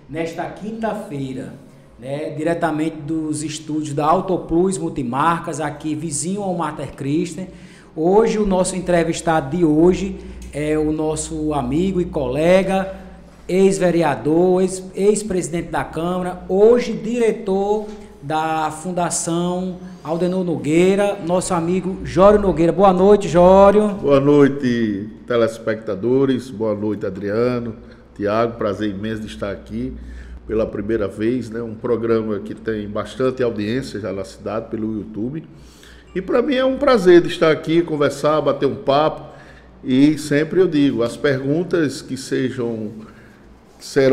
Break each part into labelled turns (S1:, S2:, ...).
S1: nesta quinta-feira, né, diretamente dos estúdios da Autoplus Multimarcas, aqui vizinho ao Mater Christi. Hoje o nosso entrevistado de hoje é o nosso amigo e colega, ex-vereador, ex-presidente da Câmara, hoje diretor da Fundação Aldenor Nogueira, nosso amigo Jório Nogueira. Boa noite, Jório.
S2: Boa noite, telespectadores. Boa noite, Adriano, Tiago. Prazer imenso de estar aqui pela primeira vez, né? Um programa que tem bastante audiência já na cidade pelo YouTube. E para mim é um prazer de estar aqui, conversar, bater um papo. E sempre eu digo, as perguntas que serão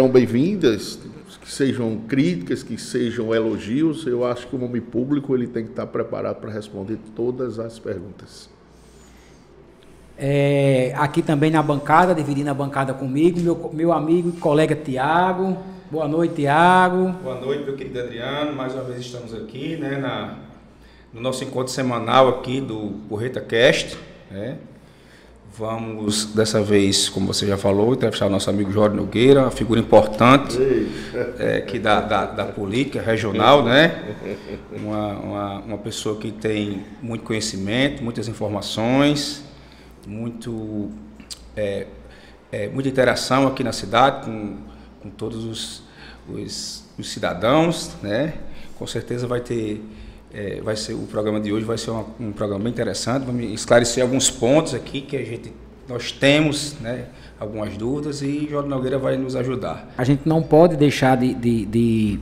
S2: bem-vindas, que sejam críticas, que sejam elogios, eu acho que o homem público ele tem que estar preparado para responder todas as perguntas.
S1: Aqui também na bancada, dividindo a bancada comigo, meu amigo e colega Tiago. Boa noite, Tiago.
S3: Boa noite, meu querido Adriano. Mais uma vez estamos aqui, né, no nosso encontro semanal aqui do Porreta Cast, né? Vamos, dessa vez, como você já falou, entrevistar o nosso amigo Jório Nogueira, uma figura importante aqui da política regional, né? Uma pessoa que tem muito conhecimento, muitas informações, muita interação aqui na cidade com todos os cidadãos, né? Com certeza vai ser o programa de hoje vai ser um programa bem interessante. Vamos esclarecer alguns pontos aqui que nós temos, né, algumas dúvidas, e Jório Nogueira vai nos ajudar.
S1: A gente não pode deixar de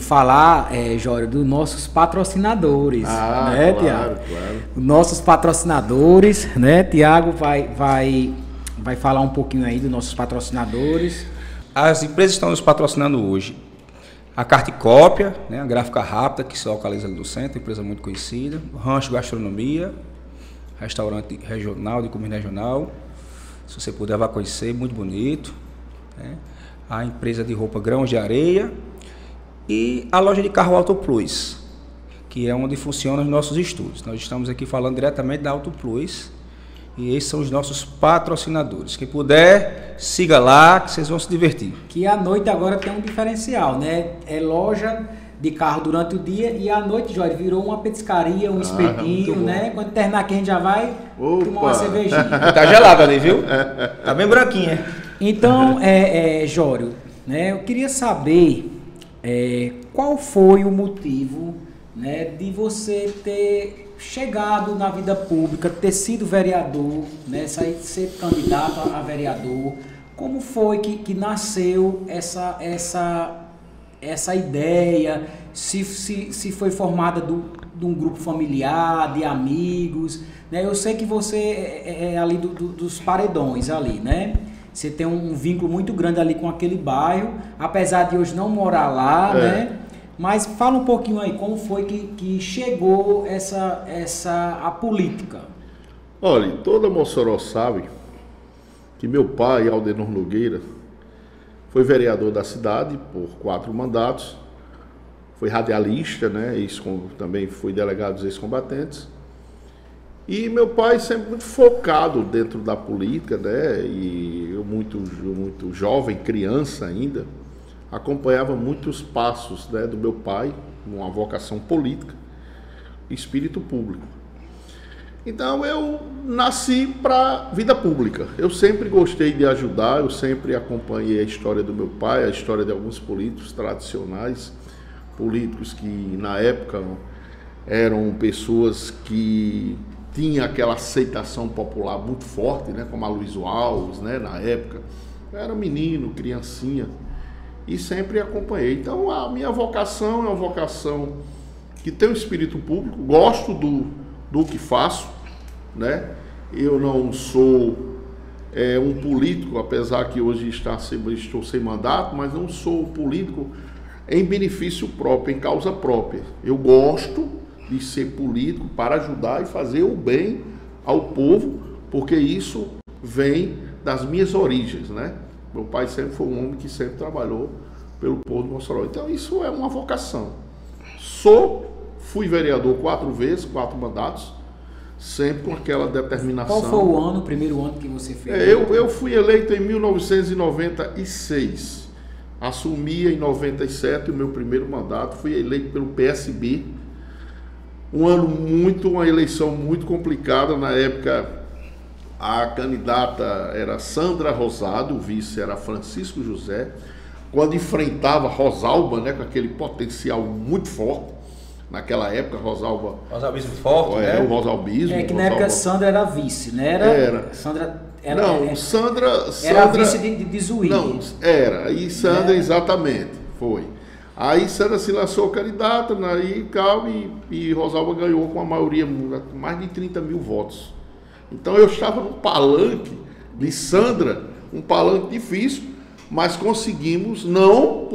S1: falar, Jório, dos nossos patrocinadores, né,
S2: claro,
S1: Tiago?
S2: Claro.
S1: Nossos patrocinadores, né? Tiago vai falar um pouquinho aí dos nossos patrocinadores.
S3: As empresas estão nos patrocinando hoje. A Carticópia, né, a gráfica rápida, que se localiza ali no centro, empresa muito conhecida. O Rancho Gastronomia, restaurante regional, de comida regional. Se você puder, vá conhecer, muito bonito. Né? A empresa de roupa Grãos de Areia. E a loja de carro Autoplus, que é onde funcionam os nossos estúdios. Nós estamos aqui falando diretamente da Autoplus. E esses são os nossos patrocinadores. Quem puder, siga lá, que vocês vão se divertir.
S1: Que à noite agora tem um diferencial, né? É loja de carro durante o dia e à noite, Jorge, virou uma petiscaria, um espetinho, né? Quando terminar aqui a gente já vai tomar uma cervejinha.
S3: Tá gelado ali, viu? Tá bem branquinha.
S1: Então, Jório, né? Eu queria saber qual foi o motivo, né, de você ter chegado na vida pública, ter sido vereador, né, ser candidato a vereador. Como foi que nasceu essa ideia? Se foi formada de um grupo familiar, de amigos, né? Eu sei que você é ali dos Paredões ali, né? Você tem um vínculo muito grande ali com aquele bairro, apesar de hoje não morar lá, né? Mas fala um pouquinho aí, como foi que chegou a política?
S2: Olha, toda Mossoró sabe que meu pai, Aldenor Nogueira, foi vereador da cidade por 4 mandatos, foi radialista, né? Também foi delegado dos ex-combatentes. E meu pai sempre muito focado dentro da política, né? E eu muito jovem, criança ainda, acompanhava muitos passos, né, do meu pai, uma vocação política, espírito público. Então eu nasci para a vida pública. Eu sempre gostei de ajudar, eu sempre acompanhei a história do meu pai, a história de alguns políticos tradicionais, políticos que na época eram pessoas que tinham aquela aceitação popular muito forte, né, como a Luizo Alves, né, na época. Eu era menino, criancinha, e sempre acompanhei. Então a minha vocação é uma vocação que tem um espírito público, gosto do que faço, né? Eu não sou um político, apesar que hoje estou sem mandato, mas não sou político em benefício próprio, em causa própria. Eu gosto de ser político para ajudar e fazer o bem ao povo, porque isso vem das minhas origens, né? Meu pai sempre foi um homem que sempre trabalhou pelo povo de Mossoró. Então isso é uma vocação. Fui vereador 4 vezes, 4 mandatos, sempre com aquela determinação.
S1: Qual foi o primeiro ano que você fez?
S2: Eu fui eleito em 1996, assumi em 97 o meu primeiro mandato, fui eleito pelo PSB. Uma eleição muito complicada. Na época, a candidata era Sandra Rosado, o vice era Francisco José. Quando enfrentava Rosalba, né, com aquele potencial muito forte. Naquela época, Rosalba...
S3: Rosalbismo forte, né?
S2: O Rosalbismo.
S1: É que na época Sandra era vice, né?
S2: Era.
S1: Sandra
S2: Era
S1: vice de Zuí.
S2: Não, era. E Sandra, exatamente, foi. Aí Sandra se lançou candidata, e Rosalba ganhou com a maioria, mais de 30 mil votos. Então eu estava no palanque de Sandra, um palanque difícil, mas conseguimos não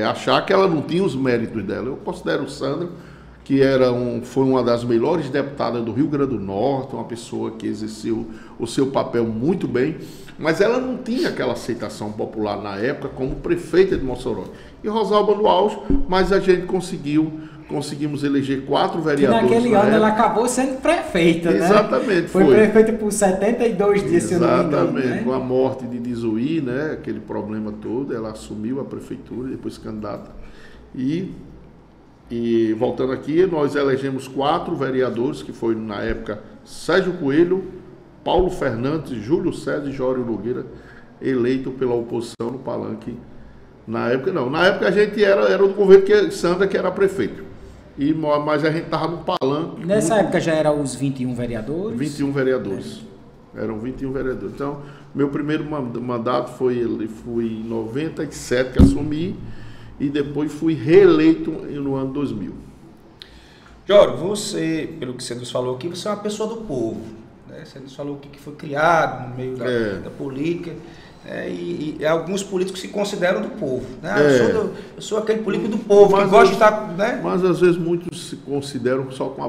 S2: achar que ela não tinha os méritos dela. Eu considero Sandra, que foi uma das melhores deputadas do Rio Grande do Norte, uma pessoa que exerceu o seu papel muito bem, mas ela não tinha aquela aceitação popular na época como prefeita de Mossoró. E Rosalba no auge, mas a gente conseguimos eleger 4 vereadores.
S1: E naquele ano ela acabou sendo prefeita, né?
S2: Exatamente.
S1: Foi prefeita por 72 dias, se eu não me engano.
S2: Exatamente,
S1: né?
S2: Com a morte de Zuí, né? Aquele problema todo, ela assumiu a prefeitura, depois candidata. E voltando aqui, nós elegemos 4 vereadores, que foi na época Sérgio Coelho, Paulo Fernandes, Júlio César e Jório Nogueira, eleito pela oposição no palanque. Na época não, na época a gente era do governo Sandra, que era prefeito. Mas a gente estava no palanque.
S1: Nessa época já eram os 21 vereadores?
S2: 21 vereadores. Eram 21 vereadores. Então, meu primeiro mandato foi em 97 que assumi, e depois fui reeleito no ano 2000.
S3: Jório, você, pelo que você nos falou aqui, você é uma pessoa do povo. Né? Você nos falou que foi criado no meio da política. E alguns políticos se consideram do povo. Né? Eu sou aquele político do povo, que gosta de estar... Né?
S2: Mas às vezes muitos se consideram só com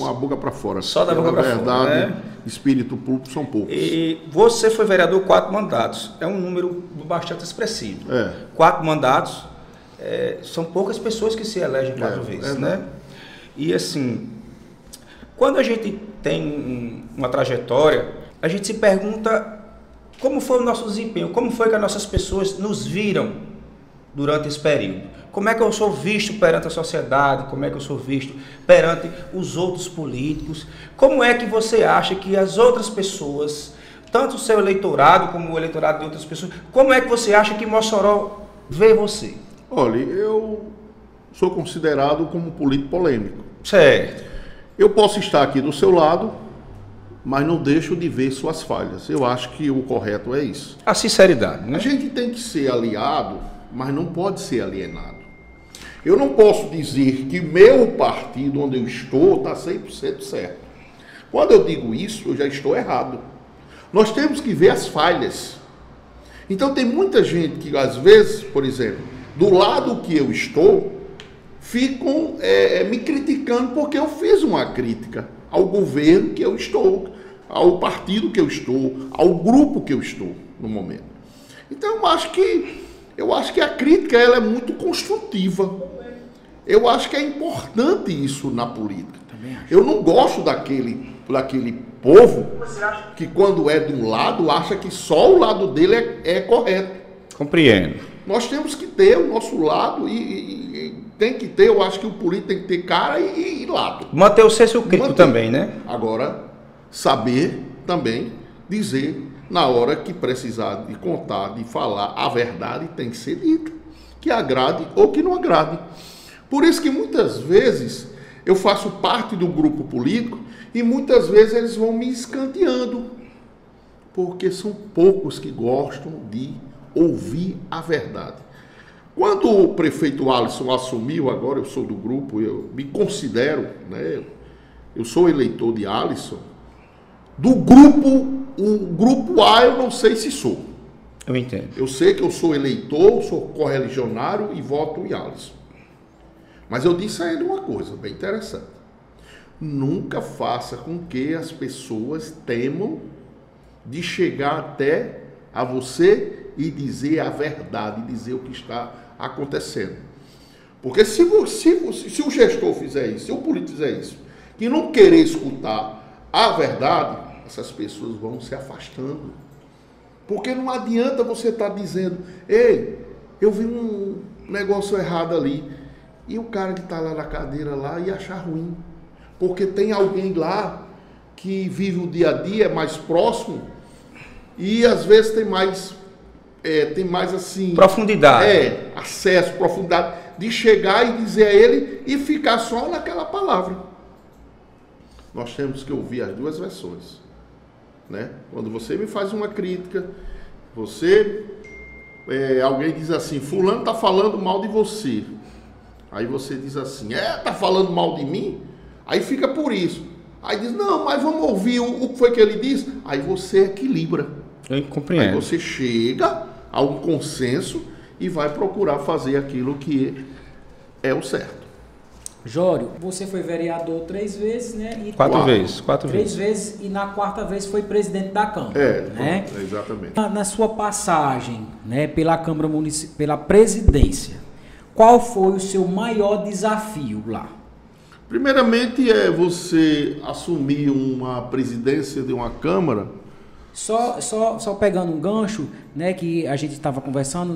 S2: a boca para fora.
S3: Só da boca para fora. Na verdade,
S2: espírito público são poucos.
S3: E você foi vereador 4 mandatos. É um número bastante expressivo. 4 mandatos, são poucas pessoas que se elegem 4 vezes. Né? E assim, quando a gente tem uma trajetória, a gente se pergunta... Como foi o nosso desempenho? Como foi que as nossas pessoas nos viram durante esse período? Como é que eu sou visto perante a sociedade? Como é que eu sou visto perante os outros políticos? Como é que você acha que as outras pessoas, tanto o seu eleitorado como o eleitorado de outras pessoas, como é que você acha que Mossoró vê você?
S2: Olha, eu sou considerado como um político polêmico.
S3: Certo.
S2: Eu posso estar aqui do seu lado, mas não deixo de ver suas falhas. Eu acho que o correto é isso.
S3: A sinceridade, né?
S2: A gente tem que ser aliado, mas não pode ser alienado. Eu não posso dizer que meu partido, onde eu estou, está 100% certo. Quando eu digo isso, eu já estou errado. Nós temos que ver as falhas. Então tem muita gente que, às vezes, por exemplo, do lado que eu estou, ficam me criticando porque eu fiz uma crítica ao governo que eu estou, ao partido que eu estou, ao grupo que eu estou no momento. Então eu acho que a crítica ela é muito construtiva. Eu acho que é importante isso na política. Eu não gosto daquele povo que quando é de um lado acha que só o lado dele é correto.
S3: Compreendo.
S2: Nós temos que ter o nosso lado e tem que ter, eu acho que o político tem que ter cara e lado.
S3: Manter o senso crítico também, né?
S2: Agora, saber também dizer na hora que precisar de contar, de falar a verdade, tem que ser dito. Que agrade ou que não agrade. Por isso que muitas vezes eu faço parte do grupo político e muitas vezes eles vão me escanteando. Porque são poucos que gostam de ouvir a verdade. Quando o prefeito Alisson assumiu, agora eu sou do grupo, eu me considero, né, eu sou eleitor de Alisson, do grupo, o grupo A eu não sei se sou.
S3: Eu entendo.
S2: Eu sei que eu sou eleitor, sou correligionário e voto em Alisson. Mas eu disse a ele uma coisa bem interessante. Nunca faça com que as pessoas temam de chegar até a você e dizer a verdade, dizer o que está acontecendo. Porque se o gestor fizer isso, se o político fizer isso, e não querer escutar a verdade, essas pessoas vão se afastando. Porque não adianta você estar dizendo, ei, eu vi um negócio errado ali. E o cara que está lá na cadeira lá ia achar ruim. Porque tem alguém lá que vive o dia a dia, é mais próximo, e às vezes tem mais assim...
S3: Profundidade.
S2: Acesso, profundidade, de chegar e dizer a ele e ficar só naquela palavra. Nós temos que ouvir as duas versões, né? Quando você me faz uma crítica, alguém diz assim, fulano está falando mal de você. Aí você diz assim, está falando mal de mim? Aí fica por isso. Aí diz, não, mas vamos ouvir o que foi que ele disse. Aí você equilibra.
S3: Eu compreendo.
S2: Aí você chega a um consenso e vai procurar fazer aquilo que é o certo.
S1: Jório, você foi vereador 3 vezes, né? E
S3: 4 vezes.
S1: 3 vezes e na 4ª vez foi presidente da Câmara. Né?
S2: Exatamente.
S1: Na sua passagem, né, pela Câmara Municipal, pela presidência, qual foi o seu maior desafio lá?
S2: Primeiramente é você assumir uma presidência de uma Câmara.
S1: Só pegando um gancho, né, que a gente estava conversando,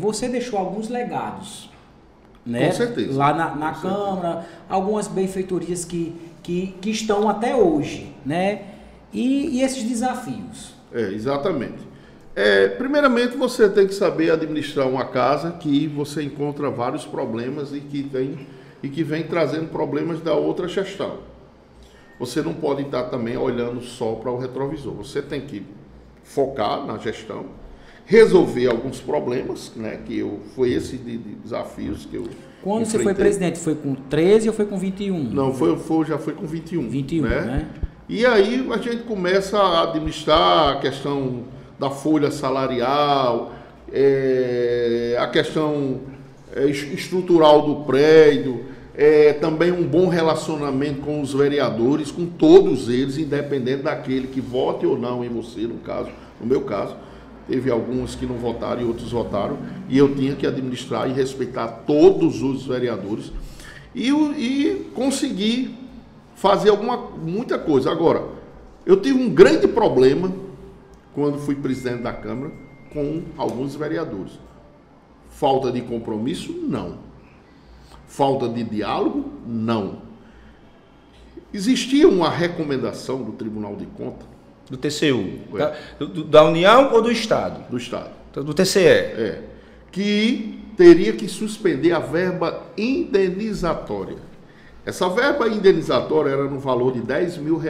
S1: você deixou alguns legados, né?
S2: Com certeza.
S1: Lá na Câmara, algumas benfeitorias que estão até hoje, né? E esses desafios.
S2: Exatamente. Primeiramente você tem que saber administrar uma casa que você encontra vários problemas e que vem trazendo problemas da outra gestão. Você não pode estar também olhando só para o retrovisor. Você tem que focar na gestão, resolver alguns problemas, né? Foi esse de desafios que eu
S1: Quando
S2: enfrentei.
S1: você foi presidente, foi com 13 ou foi com 21?
S2: Não, já foi com 21.
S1: 21, né?
S2: E aí a gente começa a administrar a questão da folha salarial, a questão estrutural do prédio, também um bom relacionamento com os vereadores, com todos eles, independente daquele que vote ou não em você, no meu caso. Teve alguns que não votaram e outros votaram, e eu tinha que administrar e respeitar todos os vereadores e conseguir fazer muita coisa. Agora, eu tive um grande problema quando fui presidente da Câmara com alguns vereadores. Falta de compromisso? Não. Falta de diálogo? Não. Existia uma recomendação do Tribunal de Contas.
S3: Do TCU? Da União ou do Estado?
S2: Do Estado.
S3: Do TCE?
S2: Que teria que suspender a verba indenizatória. Essa verba indenizatória era no valor de R$10 mil,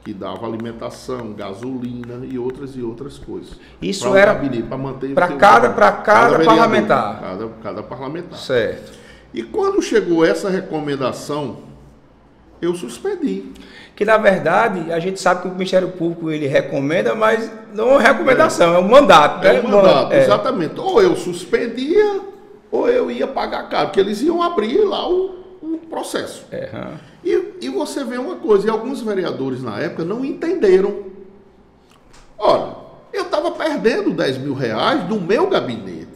S2: que dava alimentação, gasolina e outras coisas.
S3: Isso era para cada parlamentar?
S2: Cada parlamentar.
S3: Certo.
S2: E quando chegou essa recomendação, eu suspendi.
S3: Que na verdade, a gente sabe que o Ministério Público ele recomenda, mas não é uma recomendação, é um mandato.
S2: É um mandato, exatamente. Ou eu suspendia, ou eu ia pagar caro, porque eles iam abrir lá o processo. E você vê uma coisa, e alguns vereadores na época não entenderam. Olha, eu estava perdendo R$10 mil do meu gabinete.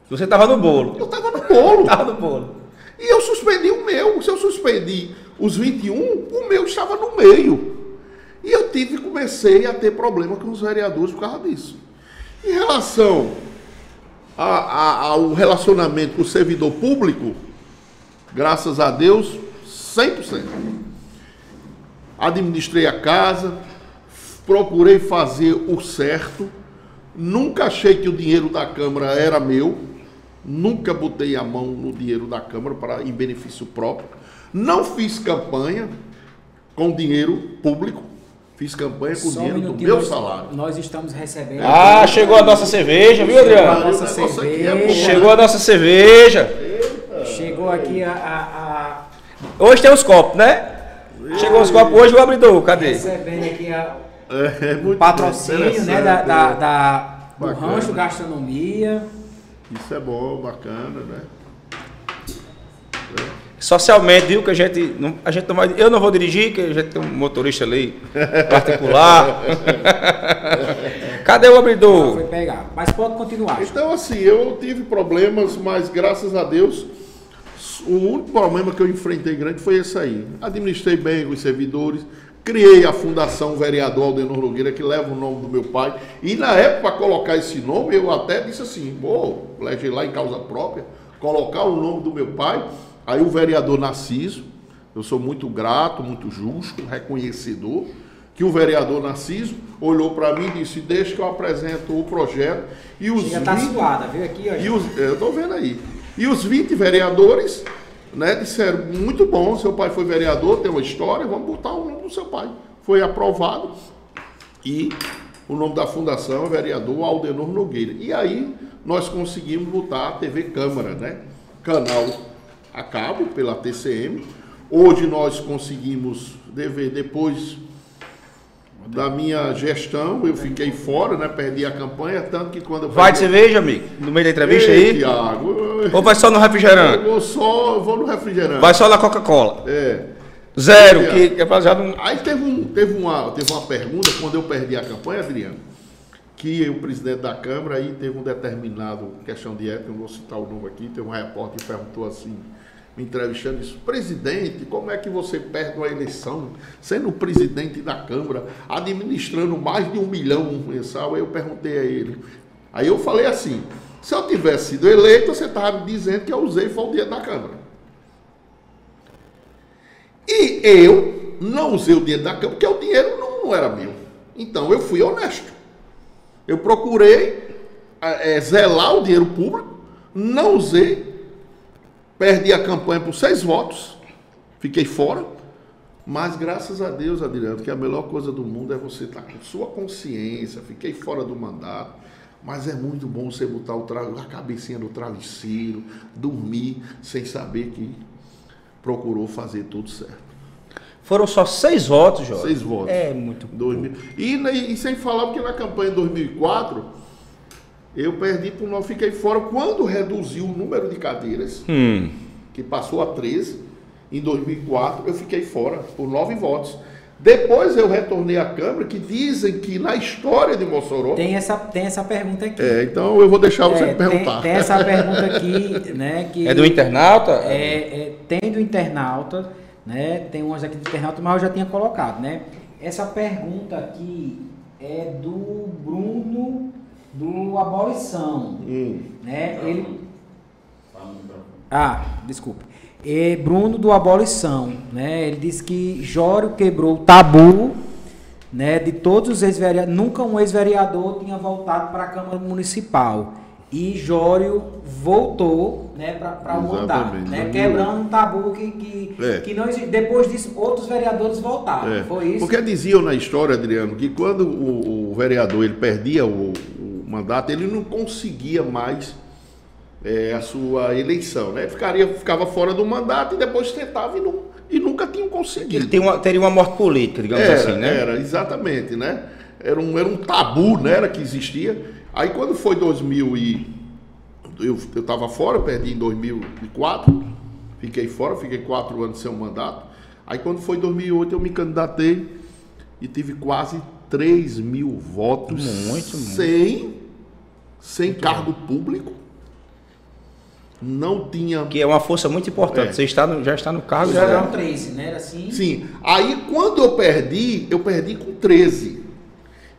S3: Você estava no bolo.
S2: Eu estava no bolo.
S3: Estava no bolo.
S2: E eu suspendi o meu. Se eu suspendi os 21, o meu estava no meio. E eu comecei a ter problema com os vereadores por causa disso. Em relação ao relacionamento com o servidor público, graças a Deus, 100%. Administrei a casa, procurei fazer o certo, nunca achei que o dinheiro da Câmara era meu, nunca botei a mão no dinheiro da Câmara em benefício próprio, não fiz campanha com dinheiro público, fiz campanha com dinheiro do meu salário.
S1: Nós estamos recebendo...
S3: chegou a nossa cerveja, viu, Adriano?
S1: Nossa cerveja.
S3: Chegou a nossa cerveja.
S1: Chegou aqui
S3: Hoje tem os copos, né? Chegou os copos hoje, o abridor, cadê?
S1: Recebendo aqui o patrocínio, né, do Rancho Gastronomia.
S2: Isso é bom, bacana, né?
S3: Socialmente, viu, que eu não vou dirigir, que a gente tem um motorista ali, particular. Cadê o abridor?
S1: Foi pegar, mas pode continuar.
S2: Então, assim, eu tive problemas, mas graças a Deus, o único problema que eu enfrentei grande foi esse aí. Administrei bem os servidores, Criei a Fundação Vereador Aldenor Nogueira, que leva o nome do meu pai. E na época, para colocar esse nome, eu até disse assim, vou legislar em causa própria, colocar o nome do meu pai. Aí o vereador Narciso, eu sou muito grato, muito justo, reconhecedor, que o vereador Narciso olhou para mim e disse, deixa que eu apresento o projeto. E os
S1: Chega 20, tá suada, viu aqui?
S2: eu estou vendo aí. E os 20 vereadores, né, disseram, muito bom, seu pai foi vereador, tem uma história, vamos botar o nome do seu pai. Foi aprovado e o nome da fundação é vereador Aldenor Nogueira. E aí nós conseguimos botar a TV Câmara, né, canal a cabo pela TCM. Hoje nós conseguimos depois da minha gestão, eu fiquei fora, né, perdi a campanha, tanto que quando eu...
S3: Vai de cerveja, amigo? No meio da entrevista aí?
S2: Tiago,
S3: ou vai só no refrigerante?
S2: Eu vou no refrigerante.
S3: Vai só na Coca-Cola?
S2: É.
S3: Zero, que é baseado no...
S2: Aí teve uma pergunta, quando eu perdi a campanha, Adriano, que o presidente da Câmara aí teve um determinado questão de ética, não vou citar o nome aqui, teve um repórter que perguntou assim, me entrevistando, disse, presidente, como é que você perde uma eleição sendo presidente da Câmara, administrando mais de 1 milhão mensal? Aí eu perguntei a ele. Aí eu falei assim, se eu tivesse sido eleito, você estava dizendo que eu usei foi o dinheiro da Câmara. E eu não usei o dinheiro da Câmara, porque o dinheiro não era meu. Então eu fui honesto. Eu procurei zelar o dinheiro público, não usei, perdi a campanha por 6 votos, fiquei fora, mas graças a Deus, Adriano, que a melhor coisa do mundo é você estar com sua consciência, fiquei fora do mandato, mas é muito bom você botar a cabecinha no travesseiro, dormir sem saber que procurou fazer tudo certo.
S3: Foram só 6 votos, Jorge?
S2: 6 votos.
S3: É muito bom.
S2: E sem falar, porque na campanha de 2004, eu perdi por não, fiquei fora quando reduziu o número de cadeiras, que passou a 13, em 2004, eu fiquei fora por 9 votos. Depois eu retornei à Câmara, que dizem que na história de Mossoró...
S1: Tem essa pergunta aqui.
S2: Então eu vou deixar você perguntar.
S1: Tem essa pergunta aqui, né? Que
S3: é do internauta?
S1: Tem do internauta, né? Tem umas aqui do internauta, mas eu já tinha colocado, né? Essa pergunta aqui é do Bruno do Abolição, né? Desculpa. Bruno do Abolição, né? Ele disse que Jório quebrou o tabu, né, de todos os ex-vereadores. Nunca um ex-vereador tinha voltado para a Câmara Municipal. E Jório voltou, né, para o mandato, né, quebrando um tabu que não existe. Depois disso, outros vereadores voltaram. Foi isso?
S2: Porque diziam na história, Adriano, que quando o vereador ele perdia o mandato, ele não conseguia mais a sua eleição, né? Ficava fora do mandato e depois tentava e nunca tinham conseguido.
S3: Ele teria uma morte política, digamos assim, né?
S2: Era, exatamente, né? Era um tabu, né? Era que existia. Aí quando foi 2000 eu estava fora, perdi em 2004, fiquei fora, fiquei 4 anos sem um mandato. Aí quando foi 2008 eu me candidatei e tive quase 3 mil votos sem cargo público. Não tinha...
S3: Que é uma força muito importante. Você já está no cargo.
S1: Já eram 13, né? Era assim?
S2: Sim. Aí quando eu perdi com 13.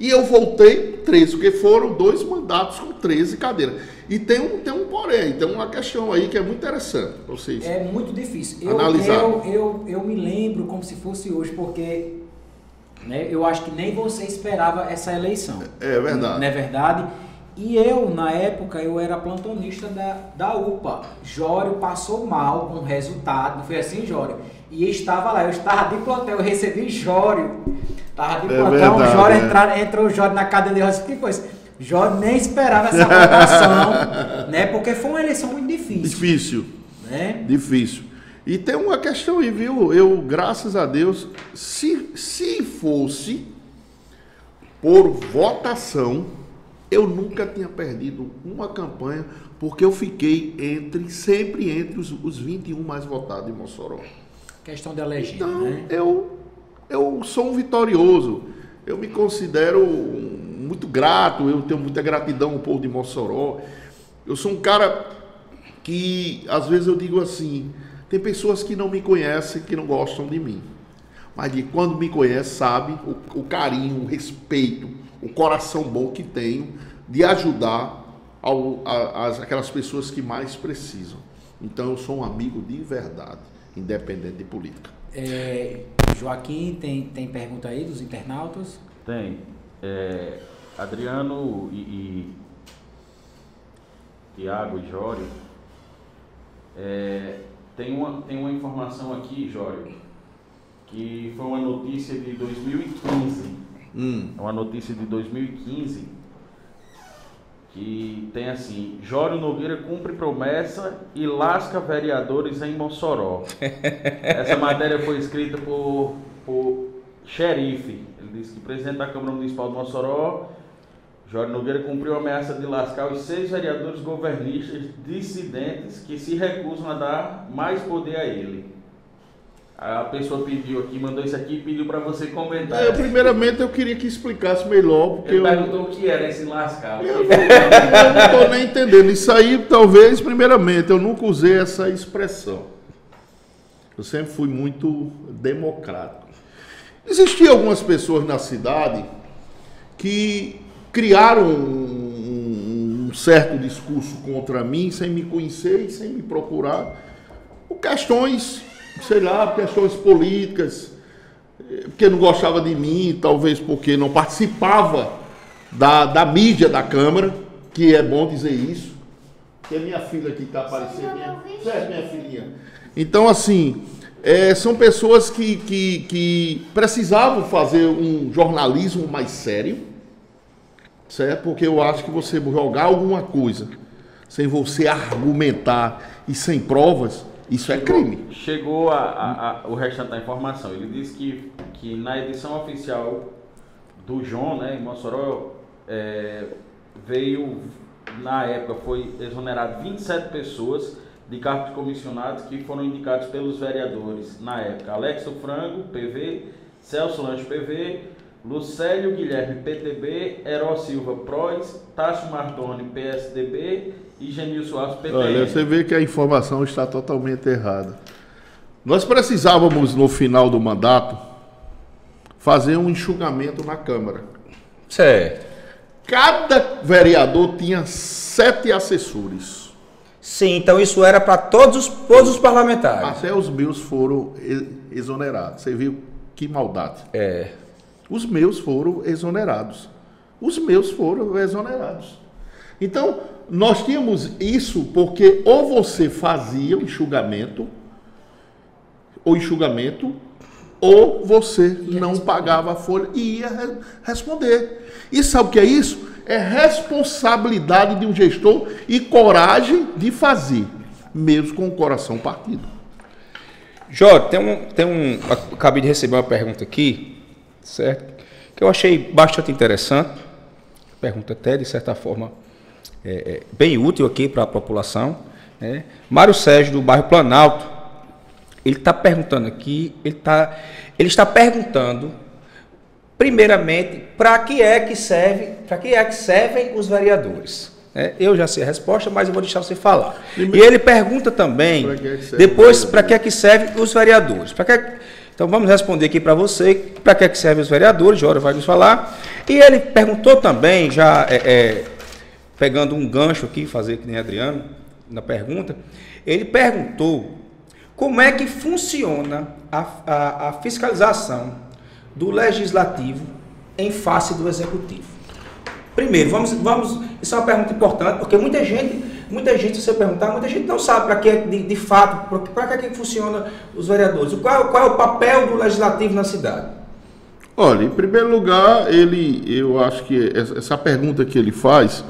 S2: E eu voltei com 13, porque foram 2 mandatos com 13 cadeiras. E tem um porém, tem uma questão aí que é muito interessante para vocês.
S1: É muito difícil.
S2: Analisar.
S1: Eu me lembro como se fosse hoje, porque, né, eu acho que nem você esperava essa eleição.
S2: É verdade.
S1: Não é verdade? E eu, na época, eu era plantonista da UPA. Jório passou mal com o resultado, não foi assim, Jório? E estava lá, eu estava de plantão, eu recebi Jório. Estava de plantão,
S2: verdade,
S1: Jório entrou o Jório na cadeira de roça, que foi isso? Jório nem esperava essa votação, né? Porque foi uma eleição muito difícil.
S2: Difícil.
S1: Né?
S2: Difícil. E tem uma questão aí, viu? Eu, graças a Deus, se fosse por votação, eu nunca tinha perdido uma campanha, porque eu fiquei sempre entre os 21 mais votados em Mossoró.
S1: Questão da legenda,
S2: então,
S1: né?
S2: Eu sou um vitorioso. Eu me considero muito grato, eu tenho muita gratidão ao povo de Mossoró. Eu sou um cara que, às vezes eu digo assim, tem pessoas que não me conhecem, que não gostam de mim. mas de quando me conhece sabe o carinho, o respeito, o coração bom que tenho de ajudar aquelas pessoas que mais precisam. Então eu sou um amigo de verdade, independente de política.
S1: Joaquim, tem pergunta aí dos internautas?
S4: Tem. Adriano e Tiago e Jório, tem uma informação aqui, Jório, que foi uma notícia de 2015. É uma notícia de 2015 que tem assim: Jório Nogueira cumpre promessa e lasca vereadores em Mossoró. Essa matéria foi escrita por Xerife. Ele disse que o presidente da Câmara Municipal de Mossoró, Jório Nogueira, cumpriu a ameaça de lascar os 6 vereadores governistas dissidentes que se recusam a dar mais poder a ele. A pessoa pediu aqui, mandou isso aqui e pediu para você comentar.
S2: Primeiramente eu queria que explicasse melhor, porque
S4: ele perguntou o que era esse lascar.
S2: Eu não estou nem entendendo. Isso aí, talvez, primeiramente, eu nunca usei essa expressão. Eu sempre fui muito democrático. Existiam algumas pessoas na cidade que criaram um certo discurso contra mim, sem me conhecer e sem me procurar, por questões, sei lá, questões políticas, porque não gostava de mim, talvez porque não participava da mídia da Câmara, que é bom dizer isso, que é minha filha que está aparecendo, minha filhinha. Então, assim, são pessoas que precisavam fazer um jornalismo mais sério, certo? Porque eu acho que você jogar alguma coisa sem você argumentar e sem provas, isso é crime.
S4: Chegou o restante da informação. Ele disse que na edição oficial do João, né, em Mossoró, veio, na época, foi exonerado 27 pessoas de cargos comissionados que foram indicados pelos vereadores na época: Alexo Frango, PV, Celso Lange, PV, Lucélio Guilherme, PTB, Heró Silva, PROS, Tássio Martoni, PSDB e Genilson Alves, PTN.
S2: Olha, você vê que a informação está totalmente errada. Nós precisávamos, no final do mandato, fazer um enxugamento na Câmara.
S3: Certo.
S2: Cada vereador tinha 7 assessores.
S3: Sim, então isso era para todos os parlamentares.
S2: Até os meus foram exonerados. Você viu que maldade. Os meus foram exonerados. Então, nós tínhamos isso porque ou você fazia o enxugamento, ou você não pagava a folha e ia responder. E sabe o que é isso? É responsabilidade de um gestor e coragem de fazer, mesmo com o coração partido.
S3: Jorge, acabei de receber uma pergunta aqui, certo? Que eu achei bastante interessante. Pergunta até, de certa forma, bem útil aqui para a população. Né? Mário Sérgio, do bairro Planalto, ele está perguntando aqui, ele está perguntando, primeiramente, para que é que servem os vereadores. Eu já sei a resposta, mas eu vou deixar você falar. E ele pergunta também, depois, para que é que servem os vereadores. Então vamos responder aqui para você, para que é que servem os vereadores, Jório vai nos falar. E ele perguntou também, já pegando um gancho aqui, fazer que nem Adriano, na pergunta, ele perguntou como é que funciona a fiscalização do Legislativo em face do Executivo. Primeiro, vamos, isso é uma pergunta importante, porque muita gente, se você perguntar, muita gente não sabe para que, de fato, para que funciona os vereadores. Qual é o papel do Legislativo na cidade?
S2: Olha, em primeiro lugar, eu acho que essa pergunta que ele faz,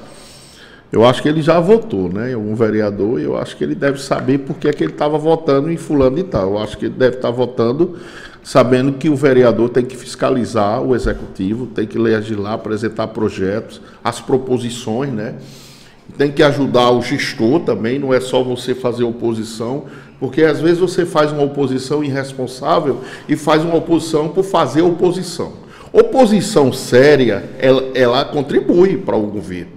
S2: eu acho que ele já votou, né? Um vereador, eu acho que ele deve saber por que é que ele estava votando em fulano e tal. Eu acho que ele deve estar votando sabendo que o vereador tem que fiscalizar o executivo, tem que legislar, apresentar projetos, as proposições, né? Tem que ajudar o gestor também, não é só você fazer oposição, porque às vezes você faz uma oposição irresponsável e faz uma oposição por fazer oposição. Oposição séria, ela contribui para o governo.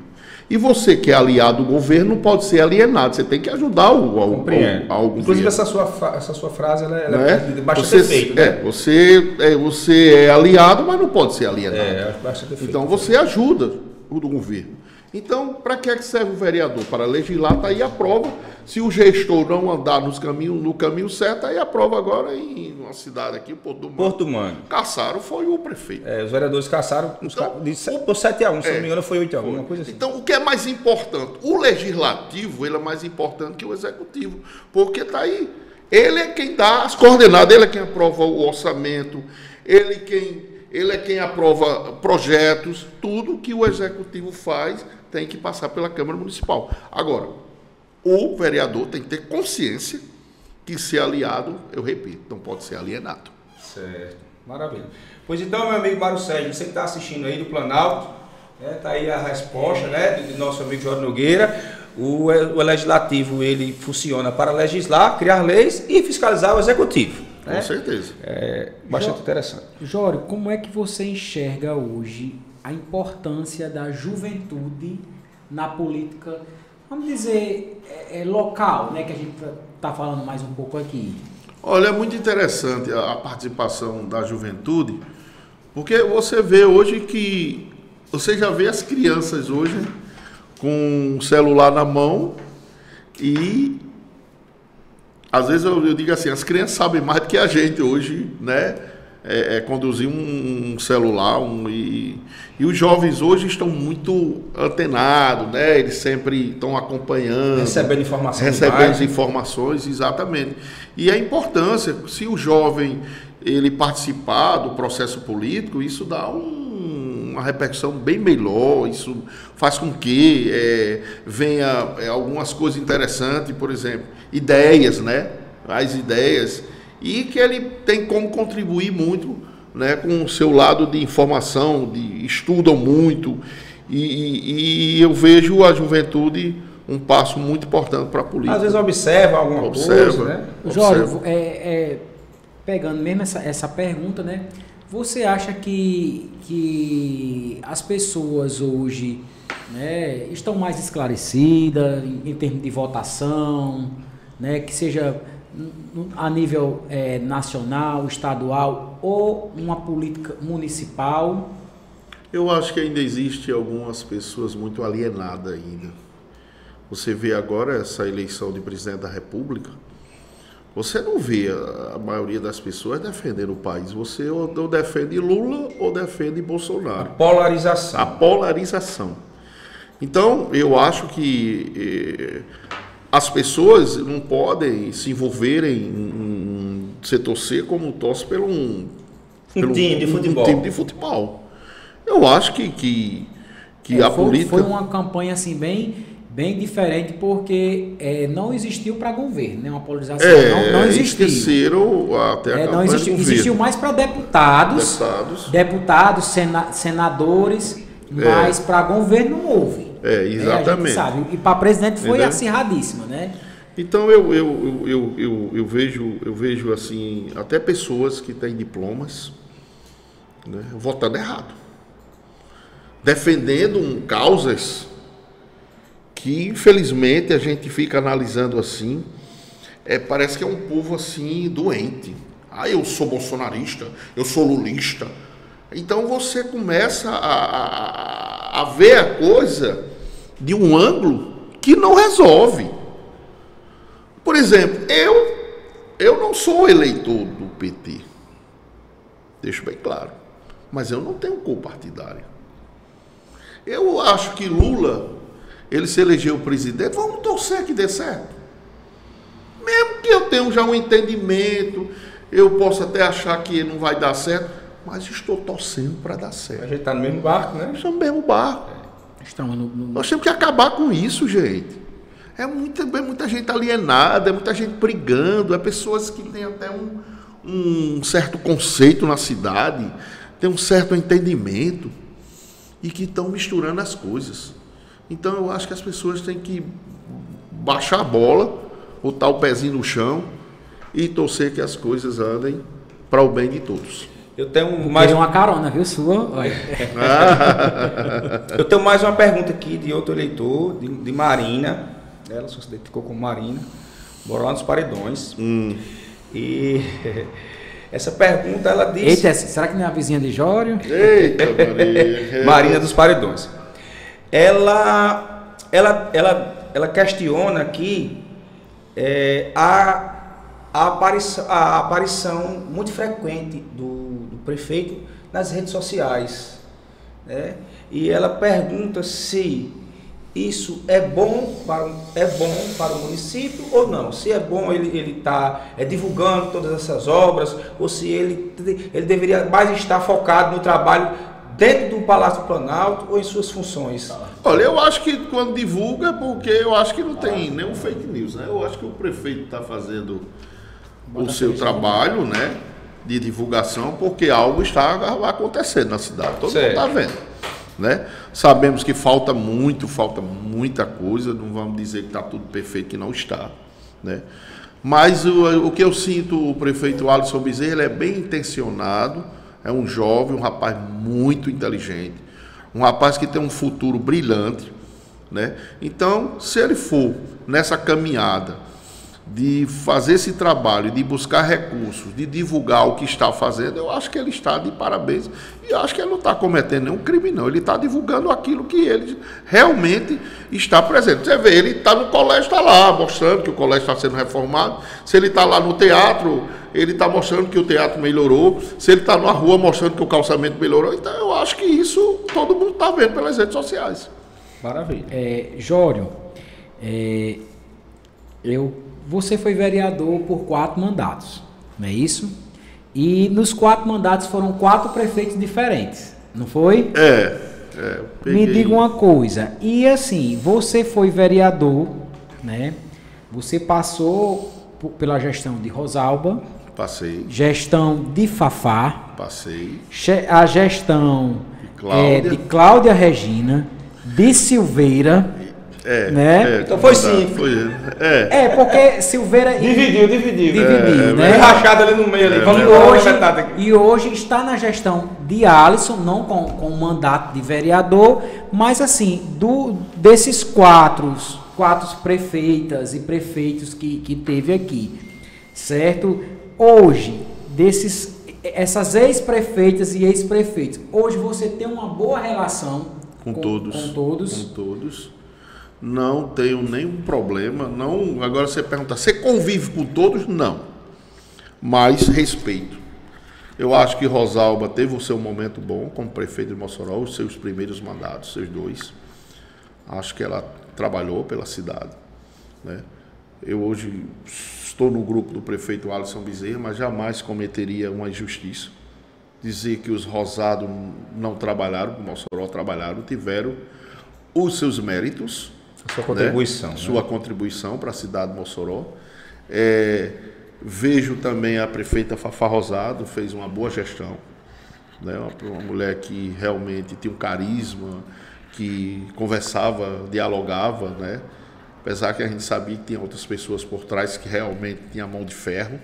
S2: E você que é aliado do governo não pode ser alienado, você tem que ajudar ao governo.
S3: Inclusive essa sua frase ela é bastante
S2: você,
S3: efeito, né?
S2: Você é aliado, mas não pode ser alienado.
S3: Bastante efeito.
S2: Então você ajuda o do governo. Então, para que serve o vereador? Para legislar, está aí a prova. Se o gestor não andar no caminho certo, aí a prova agora em uma cidade aqui,
S3: Porto Mano.
S2: Caçaram foi o prefeito.
S3: Os vereadores caçaram por 7-1, se não me engano foi 8-1, uma coisa assim.
S2: Então, o que é mais importante? O legislativo, ele é mais importante que o executivo, porque está aí. Ele é quem dá as coordenadas, ele é quem aprova o orçamento, ele é quem aprova projetos, tudo que o executivo faz tem que passar pela Câmara Municipal. Agora, o vereador tem que ter consciência que ser aliado, eu repito, não pode ser alienado.
S3: Certo, maravilha. Pois então, meu amigo Mário Sérgio, você que está assistindo aí do Planalto, tá aí a resposta, né, do nosso amigo Jório Nogueira. O legislativo, ele funciona para legislar, criar leis e fiscalizar o executivo.
S2: Com certeza.
S3: É bastante interessante.
S1: Jório, como é que você enxerga hoje a importância da juventude na política, vamos dizer, local, né, que a gente está falando mais um pouco aqui?
S2: Olha, é muito interessante a participação da juventude, porque você vê hoje que, você já vê as crianças hoje com o celular na mão e, às vezes eu digo assim, as crianças sabem mais do que a gente hoje, né? Conduzir um celular e os jovens hoje estão muito antenados, né? Eles sempre estão acompanhando,
S3: recebendo
S2: informações, exatamente. E a importância, se o jovem ele participar do processo político, isso dá uma repercussão bem melhor, isso faz com que venha algumas coisas interessantes, por exemplo, ideias, né? As ideias, e que ele tem como contribuir muito, né, com o seu lado de informação, estudam muito, e eu vejo a juventude um passo muito importante para a política.
S3: Às vezes observa alguma coisa, né?
S1: Jório, pegando mesmo essa pergunta, né? Você acha que as pessoas hoje, né, estão mais esclarecidas em termos de votação, né, que seja a nível nacional, estadual ou uma política municipal?
S2: Eu acho que ainda existe algumas pessoas muito alienadas ainda. Você vê agora essa eleição de presidente da República, você não vê a maioria das pessoas defendendo o país. Você ou defende Lula ou defende Bolsonaro.
S3: A
S2: polarização. Então, eu acho que as pessoas não podem se envolverem em se torcer como torce pelo um time de futebol. Eu acho que a política...
S1: Foi uma campanha assim bem diferente, porque não existiu para governo, né? Uma polarização não existiu.
S2: Esqueceram até a campanha
S1: não existiu. Existiu mais para deputados, senadores, mas para governo não houve.
S2: Exatamente.
S1: A gente sabe. E para presidente foi acirradíssima, né?
S2: Então eu vejo assim, até pessoas que têm diplomas, né, votando errado, defendendo causas que infelizmente a gente fica analisando assim, parece que é um povo assim doente. Eu sou bolsonarista, eu sou lulista. Então você começa a ver a coisa de um ângulo que não resolve. Por exemplo, eu não sou eleitor do PT, deixo bem claro, mas eu não tenho cor partidária. Eu acho que Lula, ele se elegeu presidente, vamos torcer que dê certo. Mesmo que eu tenha já um entendimento, eu posso até achar que não vai dar certo, mas estou torcendo para dar certo.
S3: A gente está no mesmo barco, né?
S2: Estamos no mesmo barco. Nós temos que acabar com isso, gente. É muita gente alienada, é muita gente brigando, é pessoas que têm até um certo conceito na cidade, tem um certo entendimento e que estão misturando as coisas. Então eu acho que as pessoas têm que baixar a bola, botar o pezinho no chão e torcer que as coisas andem para o bem de todos.
S3: Eu tenho
S1: mais uma carona, viu, sua? Olha.
S3: Eu tenho mais uma pergunta aqui de outro eleitor, de Marina. Ela só se identificou como Marina. Mora lá nos Paredões. E essa pergunta ela diz...
S1: Eita, será que não é a vizinha de Jório?
S2: Eita, Maria.
S3: Marina dos Paredões. Ela questiona aqui a aparição muito frequente do prefeito nas redes sociais, né? E ela pergunta se isso é bom para o município ou não, se é bom ele está divulgando todas essas obras, ou se ele deveria mais estar focado no trabalho dentro do Palácio do Planalto ou em suas funções.
S2: Olha, eu acho que quando divulga é porque eu acho que não tem nenhum fake news, né? Eu acho que o prefeito está fazendo o seu trabalho, né, de divulgação, porque algo está acontecendo na cidade, todo mundo está vendo, né? Sabemos que falta muita coisa, não vamos dizer que está tudo perfeito, que não está, né? Mas o que eu sinto, o prefeito Alisson Bezerra, ele é bem intencionado, é um jovem, um rapaz muito inteligente, um rapaz que tem um futuro brilhante, né? Então, se ele for nessa caminhada de fazer esse trabalho, de buscar recursos, de divulgar o que está fazendo, eu acho que ele está de parabéns. E acho que ele não está cometendo nenhum crime, não. Ele está divulgando aquilo que ele realmente está presente. Você vê, ele está no colégio, está lá, mostrando que o colégio está sendo reformado. Se ele está lá no teatro, ele está mostrando que o teatro melhorou. Se ele está na rua, mostrando que o calçamento melhorou. Então, eu acho que isso todo mundo está vendo pelas redes sociais.
S3: Maravilha.
S1: Jório, você foi vereador por 4 mandatos, não é isso? E nos 4 mandatos foram 4 prefeitos diferentes, não foi? Me diga uma coisa, e assim, você foi vereador, né? Você passou pela gestão de Rosalba.
S2: Passei.
S1: Gestão de Fafá.
S2: Passei.
S1: A gestão de Cláudia Regina, de Silveira. Né?
S3: Então foi simples.
S1: Porque Silveira dividiu, né?
S3: Rachado ali no meio ali.
S1: E hoje está na gestão de Alisson, não com o mandato de vereador, mas assim, desses quatro prefeitas e prefeitos que teve aqui, certo? Hoje, essas ex-prefeitas e ex-prefeitos, hoje você tem uma boa relação
S2: com todos. Não tenho nenhum problema. Não, agora você pergunta, você convive com todos? Não. Mas respeito. Eu acho que Rosalba teve o seu momento bom como prefeito de Mossoró, os seus primeiros mandatos, seus 2. Acho que ela trabalhou pela cidade, né? Eu hoje estou no grupo do prefeito Alisson Bezerra, mas jamais cometeria uma injustiça. Dizer que os rosados não trabalharam, o Mossoró trabalharam, tiveram os seus méritos.
S3: Sua contribuição.
S2: Né? Sua contribuição para a cidade de Mossoró. Vejo também a prefeita Fafá Rosado, fez uma boa gestão. Né? Uma mulher que realmente tinha um carisma, que conversava, dialogava, né? Apesar que a gente sabia que tinha outras pessoas por trás que realmente tinham mão de ferro.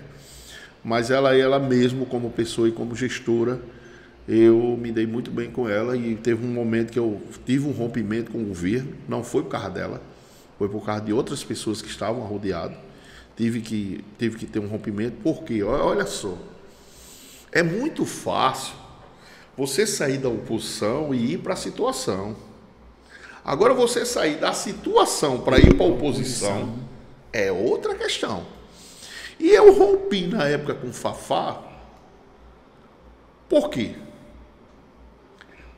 S2: Mas ela mesmo, como pessoa e como gestora, eu me dei muito bem com ela e teve um momento que eu tive um rompimento com o governo, não foi por causa dela, foi por causa de outras pessoas que estavam rodeadas. Tive que ter um rompimento, porque, olha só, é muito fácil você sair da oposição e ir para a situação. Agora, você sair da situação para ir para a oposição é outra questão. E eu rompi na época com o Fafá, por quê?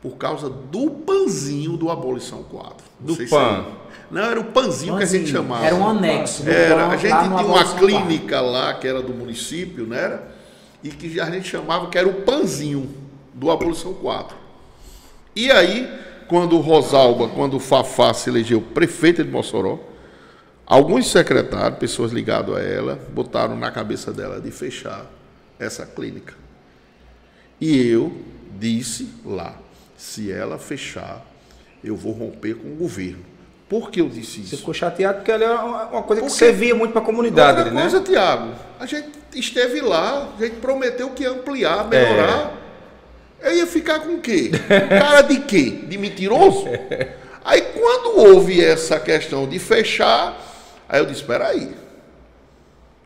S2: Por causa do panzinho do Abolição 4.
S3: Do PAN.
S2: Não, era o panzinho que a gente chamava.
S1: Era um anexo.
S2: A gente tinha uma clínica lá, que era do município, né? E que a gente chamava que era o panzinho do Abolição 4. E aí, quando o Fafá se elegeu prefeita de Mossoró, alguns secretários, pessoas ligadas a ela, botaram na cabeça dela de fechar essa clínica. E eu disse lá, se ela fechar, eu vou romper com o governo. Por que eu disse isso?
S3: Você ficou chateado porque ela era uma coisa que servia muito para a comunidade.
S2: Outra coisa, né? Tiago, a gente esteve lá, a gente prometeu que ia ampliar, melhorar Eu ia ficar com o quê? Cara de quê? De mentiroso? Aí quando houve essa questão de fechar, aí eu disse, espera aí.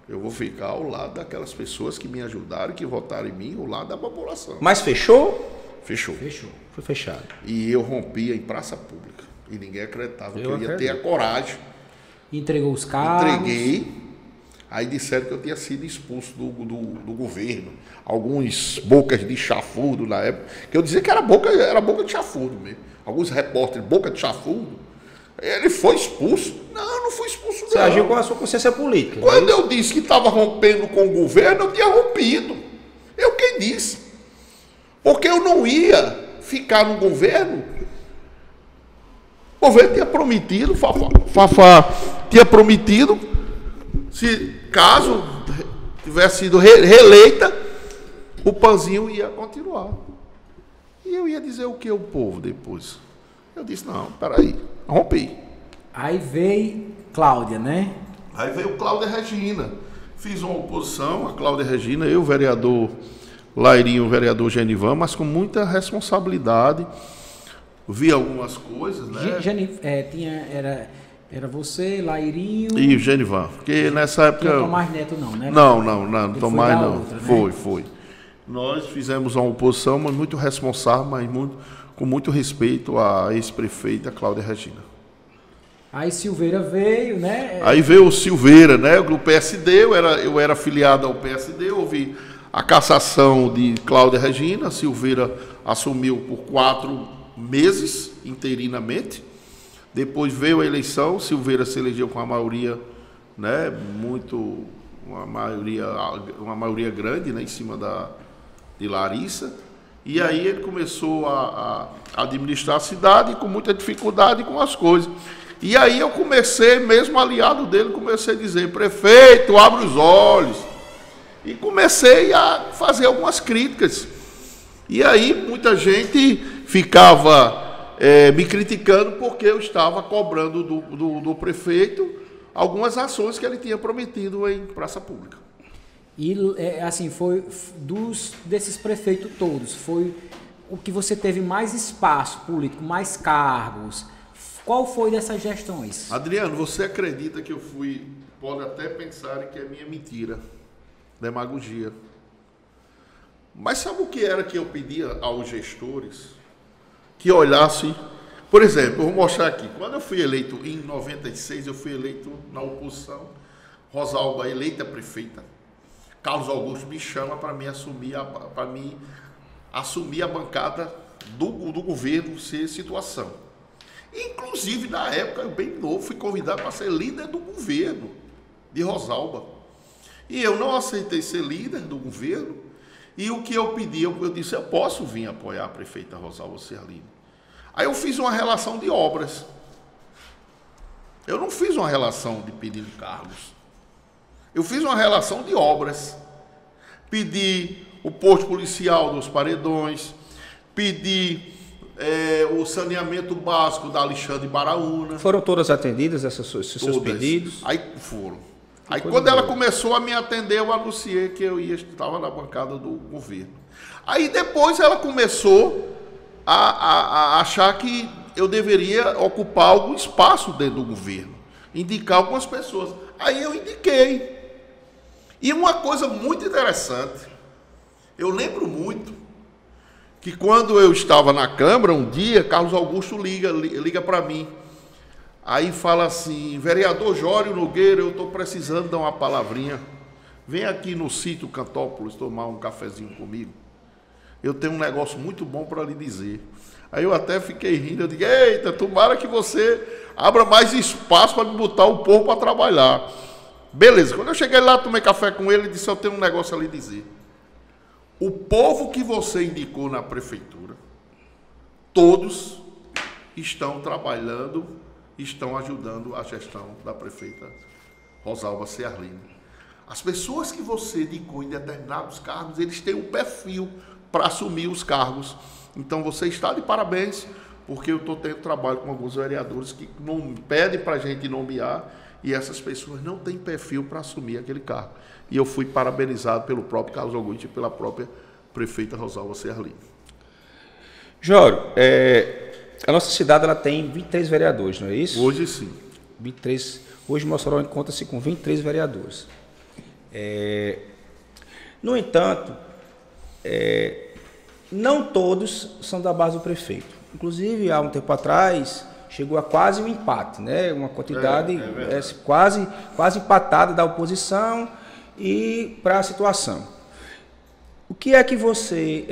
S2: Eu vou ficar ao lado daquelas pessoas que me ajudaram, que votaram em mim, ao lado da população.
S3: Mas fechou?
S2: Fechou.
S3: Foi fechado.
S2: E eu rompia em praça pública. E ninguém acreditava que eu ia ter a
S3: acredito.
S2: coragem.
S1: Entregou os carros.
S2: Entreguei. Aí disseram que eu tinha sido expulso do governo. Alguns bocas de chafurdo na época. Que eu dizia que era boca de chafurdo mesmo. Alguns repórteres, boca de chafurdo. Ele foi expulso. Não fui expulso.
S3: Você agiu com a sua consciência política.
S2: Quando eu disse que estava rompendo com o governo, eu tinha rompido. Eu quem disse. Porque eu não ia ficar no governo. O governo tinha prometido, Fafá tinha prometido, se caso tivesse sido reeleita, o Panzinho ia continuar. E eu ia dizer o que ao povo depois? Eu disse, não, peraí, rompi.
S1: Aí veio Cláudia, né?
S2: Aí veio Cláudia Regina. Fiz uma oposição, a Cláudia Regina, eu, vereador Lairinho, o vereador Genivan, mas com muita responsabilidade. Vi algumas coisas, né?
S1: Era você, Lairinho...
S2: E o Genivan, porque nessa época...
S1: Não Tomás Neto não, né?
S2: Não, Tomás não.
S1: Outra, né?
S2: Foi. Nós fizemos uma oposição, mas muito responsável, mas com muito respeito à ex-prefeita Cláudia Regina.
S1: Aí Silveira veio, né?
S2: Aí veio o Silveira, né? Do PSD, eu era afiliado ao PSD, houve a cassação de Cláudia Regina, Silveira assumiu por 4 meses, interinamente. Depois veio a eleição, Silveira se elegeu com a maioria, né? Uma maioria grande, né? Em cima de Larissa. E aí ele começou a administrar a cidade com muita dificuldade com as coisas. E aí eu comecei, mesmo aliado dele, comecei a dizer, prefeito, abre os olhos. E comecei a fazer algumas críticas. E aí muita gente ficava me criticando porque eu estava cobrando do prefeito algumas ações que ele tinha prometido em praça pública.
S1: E assim, foi desses prefeitos todos, foi o que você teve mais espaço político, mais cargos. Qual foi dessas gestões?
S2: Adriano, você acredita que eu fui... Pode até pensar que é minha mentira, demagogia. Mas sabe o que era que eu pedia aos gestores? Que olhassem... Por exemplo, eu vou mostrar aqui. Quando eu fui eleito em 96, eu fui eleito na oposição. Rosalba, eleita prefeita. Carlos Augusto me chama para mim assumir a bancada do governo, ser situação. Inclusive, na época, eu bem novo, fui convidado para ser líder do governo de Rosalba. E eu não aceitei ser líder do governo. E o que eu pedi, eu disse, eu posso vir apoiar a prefeita Rosalba Ciarline. Aí eu fiz uma relação de obras. Eu não fiz uma relação de pedido de cargos. Eu fiz uma relação de obras. Pedi o posto policial dos Paredões, pedi o saneamento básico da Alexandre Baraúna.
S3: Foram todas atendidas esses seus pedidos?
S2: Aí foram. Aí quando ela começou a me atender, eu anunciei que eu estava na bancada do governo. Aí depois ela começou a achar que eu deveria ocupar algum espaço dentro do governo, indicar algumas pessoas. Aí eu indiquei. E uma coisa muito interessante, eu lembro muito que quando eu estava na Câmara, um dia, Carlos Augusto liga para mim. Aí fala assim, vereador Jório Nogueira, eu estou precisando dar uma palavrinha. Vem aqui no sítio Cantópolis tomar um cafezinho comigo. Eu tenho um negócio muito bom para lhe dizer. Aí eu até fiquei rindo, eu digo, eita, tomara que você abra mais espaço para me botar o povo para trabalhar. Beleza, quando eu cheguei lá, tomei café com ele, ele disse, eu tenho um negócio a lhe dizer. O povo que você indicou na prefeitura, todos estão trabalhando, estão ajudando a gestão da prefeita Rosalba Ciarline. As pessoas que você indicou em determinados cargos, eles têm um perfil para assumir os cargos. Então você está de parabéns, porque eu estou tendo trabalho com alguns vereadores que não pedem para a gente nomear, e essas pessoas não têm perfil para assumir aquele cargo. E eu fui parabenizado pelo próprio Carlos Augusto e pela própria prefeita Rosalba Ciarline.
S3: Jório, a nossa cidade ela tem 23 vereadores, não é isso?
S2: Hoje sim.
S3: 23. Hoje Mossoró encontra-se com 23 vereadores. No entanto, não todos são da base do prefeito. Inclusive, há um tempo atrás, chegou a quase um empate, né? Uma quantidade quase empatada da oposição e para a situação. O que é que você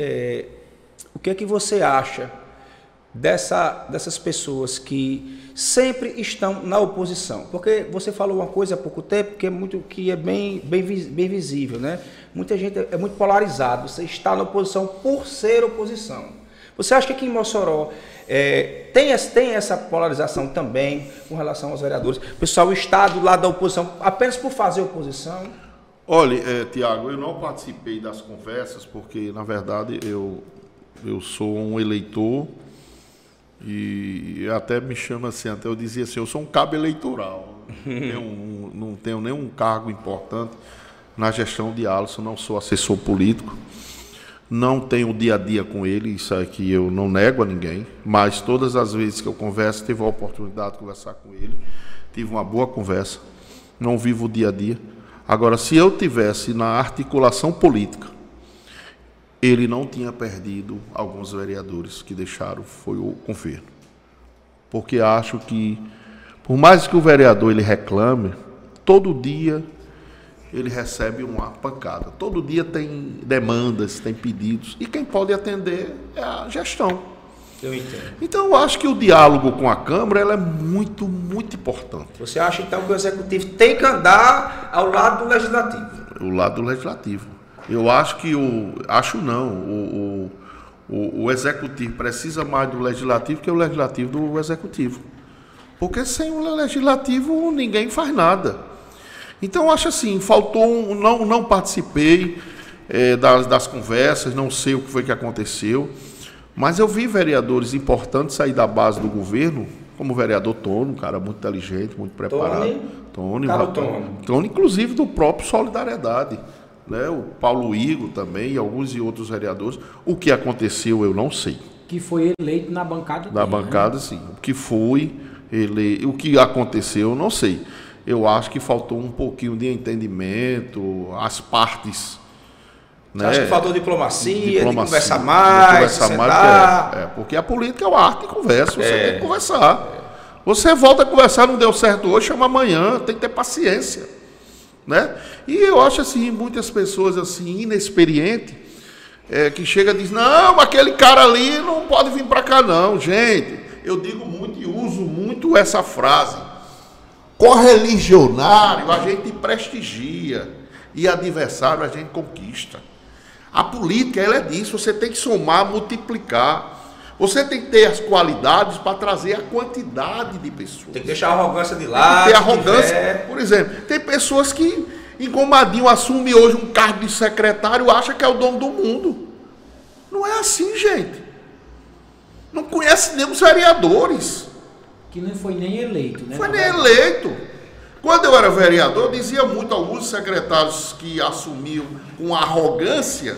S3: acha dessas pessoas que sempre estão na oposição? Porque você falou uma coisa há pouco tempo que é bem visível, né? Muita gente é muito polarizado. Você está na oposição por ser oposição. Você acha que aqui em Mossoró tem essa polarização também com relação aos vereadores? O pessoal está do lado da oposição apenas por fazer oposição?
S2: Olha, Tiago, eu não participei das conversas porque, na verdade, eu sou um eleitor e até me chama assim, até eu dizia assim, eu sou um cabo eleitoral. Não tenho nenhum cargo importante na gestão de Alisson, não sou assessor político. Não tenho dia a dia com ele, isso aqui eu não nego a ninguém, mas todas as vezes que eu converso, tive a oportunidade de conversar com ele, tive uma boa conversa, não vivo o dia a dia. Agora, se eu tivesse na articulação política, ele não tinha perdido alguns vereadores que deixaram, foi o governo. Porque acho que, por mais que o vereador ele reclame, todo dia ele recebe uma pancada. Todo dia tem demandas, tem pedidos. E quem pode atender é a gestão.
S3: Eu entendo.
S2: Então, eu acho que o diálogo com a Câmara ela é muito, muito importante.
S3: Você acha, então, que o Executivo tem que andar ao lado do Legislativo?
S2: O lado do Legislativo. Eu acho que o Executivo precisa mais do Legislativo que o Legislativo do Executivo. Porque sem o Legislativo ninguém faz nada. Então, eu acho assim, faltou, não participei das conversas, não sei o que foi que aconteceu, mas eu vi vereadores importantes sair da base do governo, como o vereador Tony, um cara muito inteligente, muito preparado. Tony, inclusive do próprio Solidariedade, né? O Paulo Igor também, e alguns e outros vereadores. O que aconteceu, eu não sei.
S1: Que foi eleito na bancada dele.
S2: Na bancada, sim. O que foi, o que aconteceu, eu não sei. Eu acho que faltou um pouquinho de entendimento, as partes.
S3: Né? Acho que faltou diplomacia, de conversar mais,
S2: porque a política é uma arte de conversa, você tem que conversar. Você volta a conversar, não deu certo hoje, chama amanhã, tem que ter paciência. Né? E eu acho assim, muitas pessoas assim, inexperientes, que chegam e dizem, não, aquele cara ali não pode vir para cá não. Gente, eu digo muito e uso muito essa frase. Correligionário a gente prestigia e adversário a gente conquista. A política ela é disso, você tem que somar, multiplicar. Você tem que ter as qualidades para trazer a quantidade de pessoas.
S3: Tem que deixar a arrogância de lado.
S2: Tem que ter arrogância. Por exemplo, tem pessoas que em Comadinho assume hoje um cargo de secretário e acha que é o dono do mundo. Não é assim, gente. Não conhece nem os vereadores.
S1: Que não foi nem eleito, né?
S2: Foi nem eleito. Quando eu era vereador, eu dizia muito a alguns secretários que assumiam com arrogância,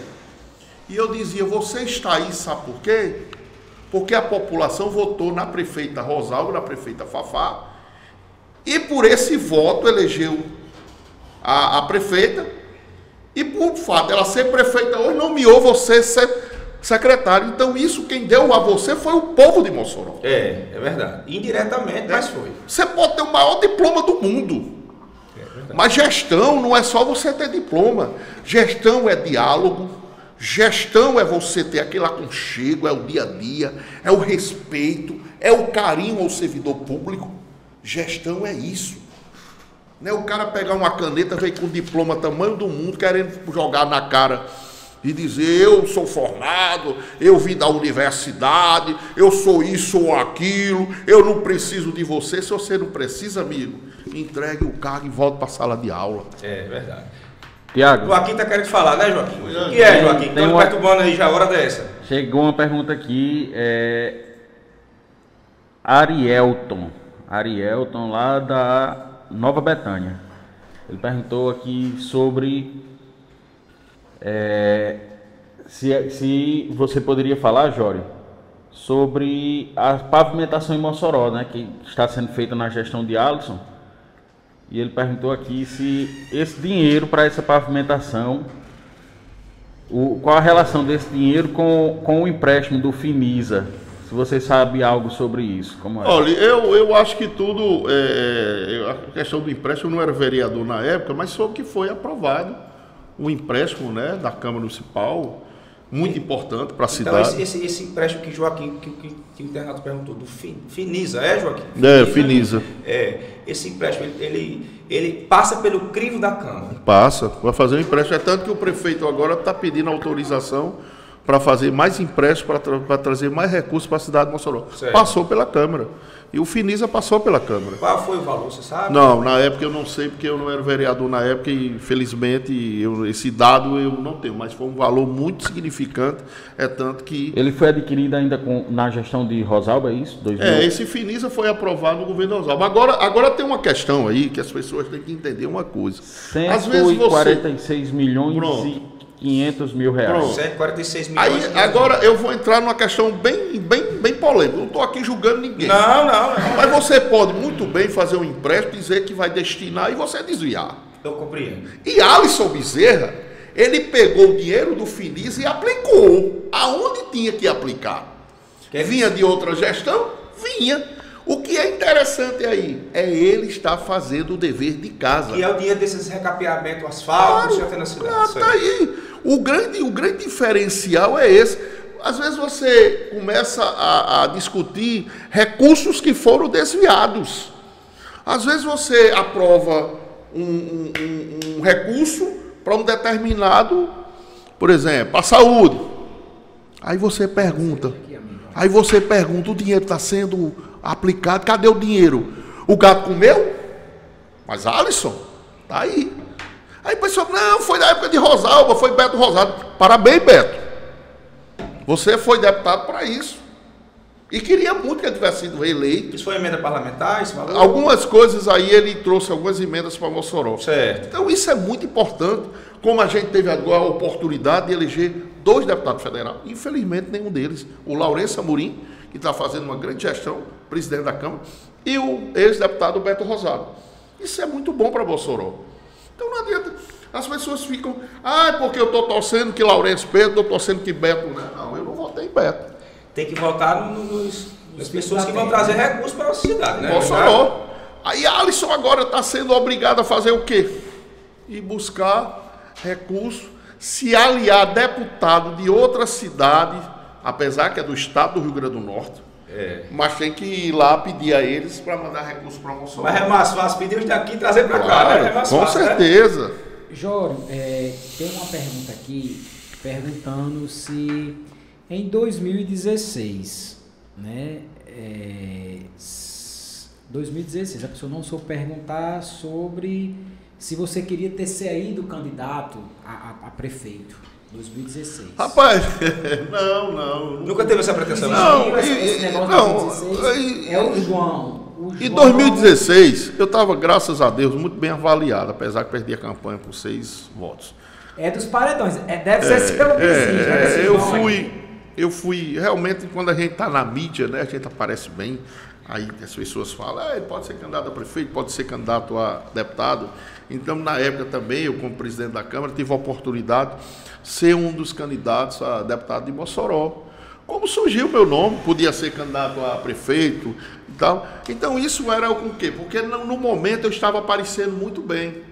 S2: e eu dizia, você está aí, sabe por quê? Porque a população votou na prefeita Rosalba, na prefeita Fafá, e por esse voto elegeu a prefeita, e por fato ela ser prefeita hoje, nomeou você ser secretário. Então isso quem deu a você foi o povo de Mossoró.
S3: É verdade. Indiretamente, mas foi.
S2: Você pode ter o maior diploma do mundo. Mas gestão não é só você ter diploma. Gestão é diálogo. Gestão é você ter aquele aconchego, é o dia a dia, é o respeito, é o carinho ao servidor público. Gestão é isso. Não é o cara pegar uma caneta, veio com o diploma tamanho do mundo, querendo jogar na cara e dizer, eu sou formado, eu vim da universidade, eu sou isso ou aquilo, eu não preciso de você. Se você não precisa, amigo, entregue o cargo e volte para a sala de aula.
S3: É verdade.
S4: Tiago.
S3: Joaquim está querendo falar, né, Joaquim? O que é, Joaquim? Estão perturbando aí já a hora dessa.
S4: Chegou uma pergunta aqui, Arielton, lá da Nova Betânia. Ele perguntou aqui sobre se você poderia falar, Jório, sobre a pavimentação em Mossoró, né, que está sendo feita na gestão de Alisson. E ele perguntou aqui se esse dinheiro para essa pavimentação, qual a relação desse dinheiro com o empréstimo do Finisa. Se você sabe algo sobre isso, como é?
S2: Olha, eu acho que tudo, a questão do empréstimo, eu não era vereador na época, mas soube que foi aprovado um empréstimo, né, da Câmara Municipal, muito importante para a cidade.
S3: Então esse empréstimo que Joaquim, que o internato perguntou, do Finisa, Joaquim?
S2: Finisa.
S3: Esse empréstimo, ele passa pelo crivo da Câmara.
S2: Passa, vai fazer um empréstimo. É tanto que o prefeito agora está pedindo autorização para fazer mais empréstimos, para trazer mais recursos para a cidade de Mossoró.
S3: Certo.
S2: Passou pela Câmara. E o Finisa passou pela Câmara.
S3: Qual foi o valor, você sabe?
S2: Não, na época eu não sei, porque eu não era vereador na época e, infelizmente, esse dado eu não tenho. Mas foi um valor muito significante, é tanto que...
S4: Ele foi adquirido ainda na gestão de Rosalba, é isso? 2000?
S2: Esse Finisa foi aprovado no governo Rosalba. Agora tem uma questão aí que as pessoas têm que entender uma coisa.
S4: 146 milhões e 500 mil reais.
S2: Pronto.
S3: 146 milhões.
S2: Aí, agora eu vou entrar numa questão bem polêmica. Não estou aqui julgando ninguém.
S3: Não.
S2: Mas você pode muito bem fazer um empréstimo, dizer que vai destinar e você desviar.
S3: Eu compreendo.
S2: E Alisson Bezerra, ele pegou o dinheiro do Finisa e aplicou aonde tinha que aplicar. Vinha de outra gestão? Vinha. O que é interessante aí é ele estar fazendo o dever de casa.
S3: Que é o dinheiro desses recapeamentos asfalto que já tem na cidade.
S2: Tá aí. O grande diferencial é esse. Às vezes você começa a discutir recursos que foram desviados. Às vezes você aprova um recurso para um determinado, por exemplo, a saúde. Aí você pergunta, o dinheiro está sendo aplicado, cadê o dinheiro? O gato comeu? Mas Alisson, tá aí. Aí o pessoal, não, foi na época de Rosalba, foi Beto Rosado. Parabéns, Beto. Você foi deputado para isso. E queria muito que ele tivesse sido reeleito.
S3: Isso foi emenda parlamentar? Esse valor?
S2: Algumas coisas aí, ele trouxe algumas emendas para Mossoró.
S3: Certo.
S2: Então isso é muito importante. Como a gente teve agora a oportunidade de eleger 2 deputados federais. Infelizmente, nenhum deles. O Lourenço Amorim, que está fazendo uma grande gestão, presidente da Câmara, e o ex-deputado Beto Rosado. Isso é muito bom para Mossoró. Então não adianta. As pessoas ficam, porque eu estou torcendo que Lourenço Pedro, estou torcendo que Beto... Não, eu não votei em Beto.
S3: Tem que votar nas pessoas que vão trazer recursos para a cidade, né?
S2: Mossoró. Aí Alisson agora está sendo obrigado a fazer o quê? Ir buscar recursos, se aliar a deputado de outra cidade, apesar que é do estado do Rio Grande do Norte, mas tem que ir lá pedir a eles para mandar recursos para Mossoró.
S3: Mas é mais fácil pedir os daqui e trazer para cá, né? É mais
S2: com
S3: fácil,
S2: certeza.
S3: Né?
S1: Jório, tem uma pergunta aqui, perguntando se em 2016, né, 2016, a pessoa não soube perguntar sobre se você queria ter saído candidato a prefeito, 2016.
S2: Rapaz, não.
S3: Nunca teve essa pretensão?
S1: Não, esse negócio de 2016 é o João.
S2: Em 2016, eu estava, graças a Deus, muito bem avaliado, apesar que perdi a campanha por 6 votos.
S1: É dos paredões, deve ser seu vizinho.
S2: Eu fui, realmente, quando a gente está na mídia, né, a gente aparece bem, aí as pessoas falam, ele pode ser candidato a prefeito, pode ser candidato a deputado. Então, na época também, eu como presidente da Câmara, tive a oportunidade de ser um dos candidatos a deputado de Mossoró. Como surgiu o meu nome, podia ser candidato a prefeito e tal. Então isso era o quê? Porque no momento eu estava aparecendo muito bem.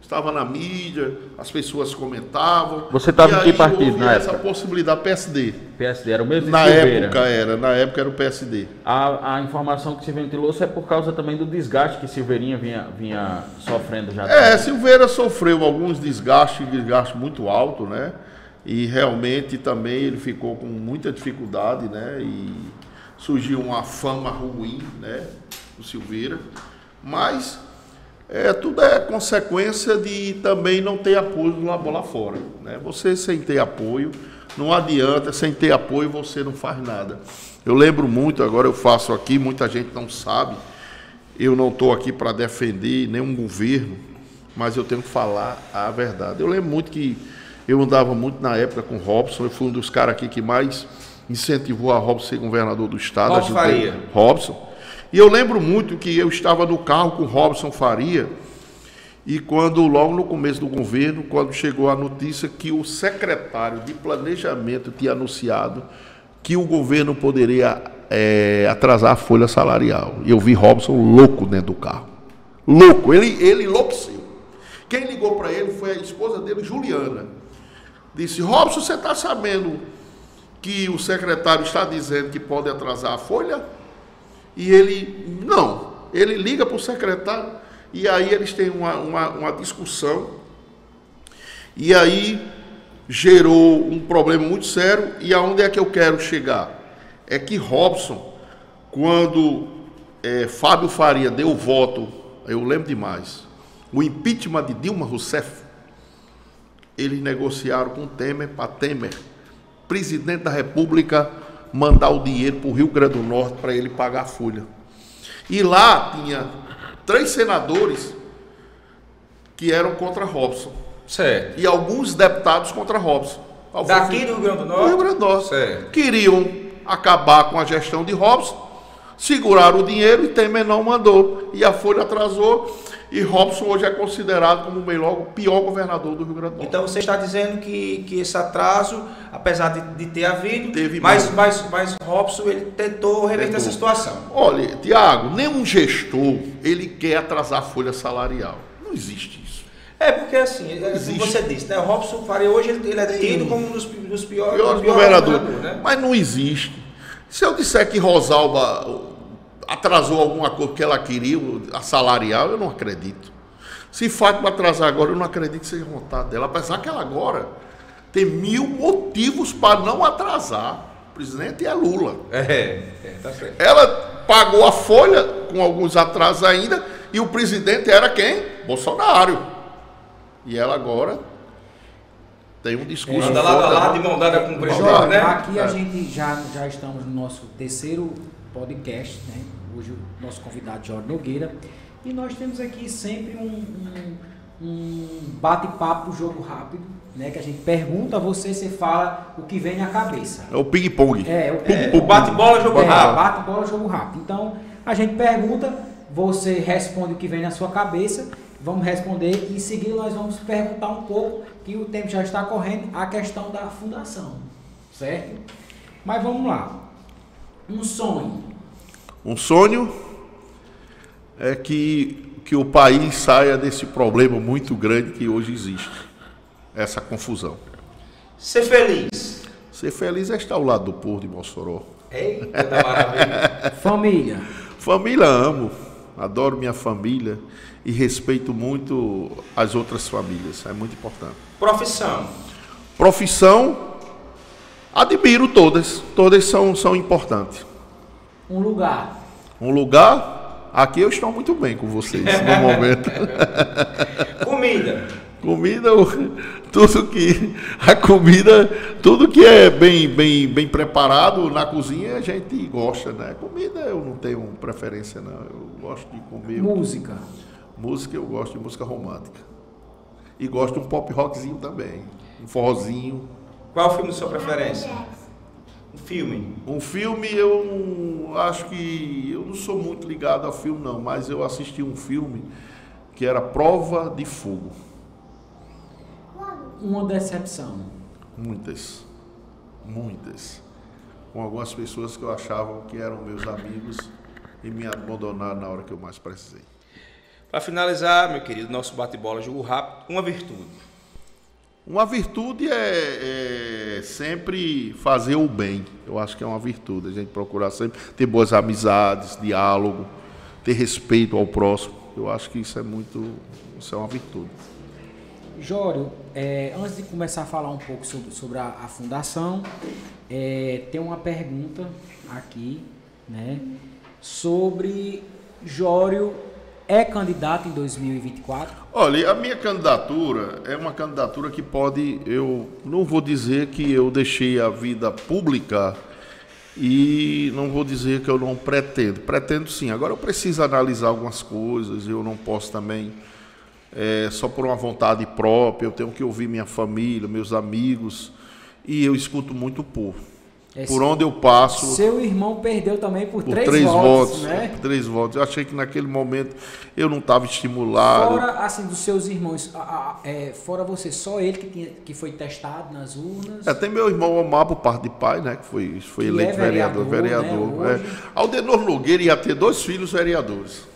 S2: Estava na mídia, as pessoas comentavam.
S4: Você estava em que partido na época?
S2: Essa possibilidade, PSD.
S4: PSD, era o mesmo de
S2: na
S4: Silveira.
S2: Na época era o PSD.
S4: A informação que se ventilou é por causa também do desgaste que Silveirinha vinha sofrendo já.
S2: Silveira sofreu alguns desgastes muito alto, né? E realmente também ele ficou com muita dificuldade, né? E surgiu uma fama ruim, né? Do Silveira. Mas tudo é consequência de também não ter apoio lá fora, né? Você sem ter apoio, não adianta, sem ter apoio você não faz nada. Eu lembro muito, agora eu faço aqui, muita gente não sabe, eu não estou aqui para defender nenhum governo, mas eu tenho que falar a verdade. Eu lembro muito que eu andava muito na época com o Robson, eu fui um dos caras aqui que mais incentivou a Robson a ser governador do estado.
S3: Robson Faria.
S2: Robson. E eu lembro muito que eu estava no carro com Robson Faria, e quando, logo no começo do governo, quando chegou a notícia que o secretário de Planejamento tinha anunciado que o governo poderia atrasar a folha salarial. E eu vi Robson louco dentro do carro. Louco, ele enlouqueceu. Quem ligou para ele foi a esposa dele, Juliana. Disse: Robson, você está sabendo que o secretário está dizendo que pode atrasar a folha? E ele, não. Ele liga para o secretário e aí eles têm uma discussão. E aí gerou um problema muito sério. E aonde é que eu quero chegar? É que Robson, quando Fábio Faria deu o voto, eu lembro demais, o impeachment de Dilma Rousseff, eles negociaram com Temer, para Temer, presidente da República, mandar o dinheiro para o Rio Grande do Norte para ele pagar a folha. E lá tinha 3 senadores que eram contra Robson.
S3: Certo.
S2: E alguns deputados contra Robson.
S3: Daqui do Rio Grande do Norte?
S2: Do Rio Grande do Norte.
S3: Certo.
S2: Queriam acabar com a gestão de Robson, seguraram o dinheiro e Temer não mandou. E a folha atrasou. E Robson hoje é considerado como o pior governador do Rio Grande do Norte.
S3: Então você está dizendo que esse atraso, apesar de ter havido,
S2: Teve
S3: mas Robson ele tentou reverter essa situação.
S2: Olha, Tiago, nenhum gestor ele quer atrasar a folha salarial. Não existe isso.
S3: Porque assim, como você disse, né? O Robson Faria hoje ele é tido como um dos piores
S2: governadores,
S3: né?
S2: Mas não existe. Se eu disser que Rosalba atrasou alguma coisa que ela queria, a salarial, eu não acredito. Se Fátima atrasar agora, eu não acredito que seja vontade dela. Apesar que ela agora tem 1000 motivos para não atrasar. O presidente é Lula.
S3: Tá certo.
S2: Ela pagou a folha com alguns atrasos ainda, e o presidente era quem? Bolsonaro. E ela agora tem um discurso.
S3: Anda lado a lado, de mão dada com o presidente,
S1: Jorge,
S3: né?
S1: aqui a gente já estamos no nosso terceiro podcast, né? Hoje o nosso convidado Jorge Nogueira, e nós temos aqui sempre um bate-papo, jogo rápido, né? Que a gente pergunta a você, você fala o que vem na cabeça.
S2: É o ping-pong.
S3: O bate-bola, jogo rápido.
S1: Bate-bola, jogo rápido. Então, a gente pergunta, você responde o que vem na sua cabeça, vamos responder, e em seguida nós vamos perguntar um pouco, que o tempo já está correndo, a questão da fundação, certo? Mas vamos lá. Um sonho.
S2: Um sonho é que o país saia desse problema muito grande que hoje existe. Essa confusão.
S3: Ser feliz.
S2: Ser feliz é estar ao lado do povo de Mossoró.
S3: Eita, da maravilha.
S1: Família.
S2: Família, amo. Adoro minha família e respeito muito as outras famílias. É muito importante.
S3: Profissão.
S2: Profissão, admiro todas. Todas são importantes.
S1: Um lugar.
S2: Um lugar, aqui eu estou muito bem com vocês no momento.
S3: Comida.
S2: Comida, tudo que é bem preparado na cozinha, a gente gosta, né? Comida eu não tenho preferência, não. Eu gosto de comer.
S1: Música.
S2: Música, eu gosto de música romântica. E gosto de um pop rockzinho também. Um forrozinho.
S3: Qual o filme de sua preferência? Um filme.
S2: Um filme, eu acho que... Eu não sou muito ligado a filme, não. Mas eu assisti um filme que era Prova de Fogo.
S1: Uma decepção.
S2: Muitas. Com algumas pessoas que eu achava que eram meus amigos e me abandonaram na hora que eu mais precisei.
S3: Para finalizar, meu querido, nosso bate-bola, jogo rápido, uma virtude.
S2: Uma virtude é sempre fazer o bem. Eu acho que é uma virtude. A gente procurar sempre ter boas amizades, diálogo, ter respeito ao próximo. Eu acho que isso é uma virtude.
S1: Jório, antes de começar a falar um pouco sobre a fundação, tem uma pergunta aqui, né, sobre Jório é candidato em 2024?
S2: Olha, a minha candidatura é uma candidatura que pode, eu não vou dizer que eu deixei a vida pública e não vou dizer que eu não pretendo. Pretendo sim. Agora eu preciso analisar algumas coisas, eu não posso também... só por uma vontade própria, eu tenho que ouvir minha família, meus amigos, e eu escuto muito o povo. por onde eu passo.
S1: Seu irmão perdeu também por três
S2: três
S1: votos, né?
S2: Por 3 votos. Eu achei que naquele momento eu não estava estimulado.
S1: Fora, assim, dos seus irmãos, fora você, só ele que foi testado nas urnas?
S2: Tem meu irmão Omar, por parte de pai, né? Que foi eleito vereador.
S1: Né,
S2: Aldenor Nogueira ia ter 2 filhos vereadores.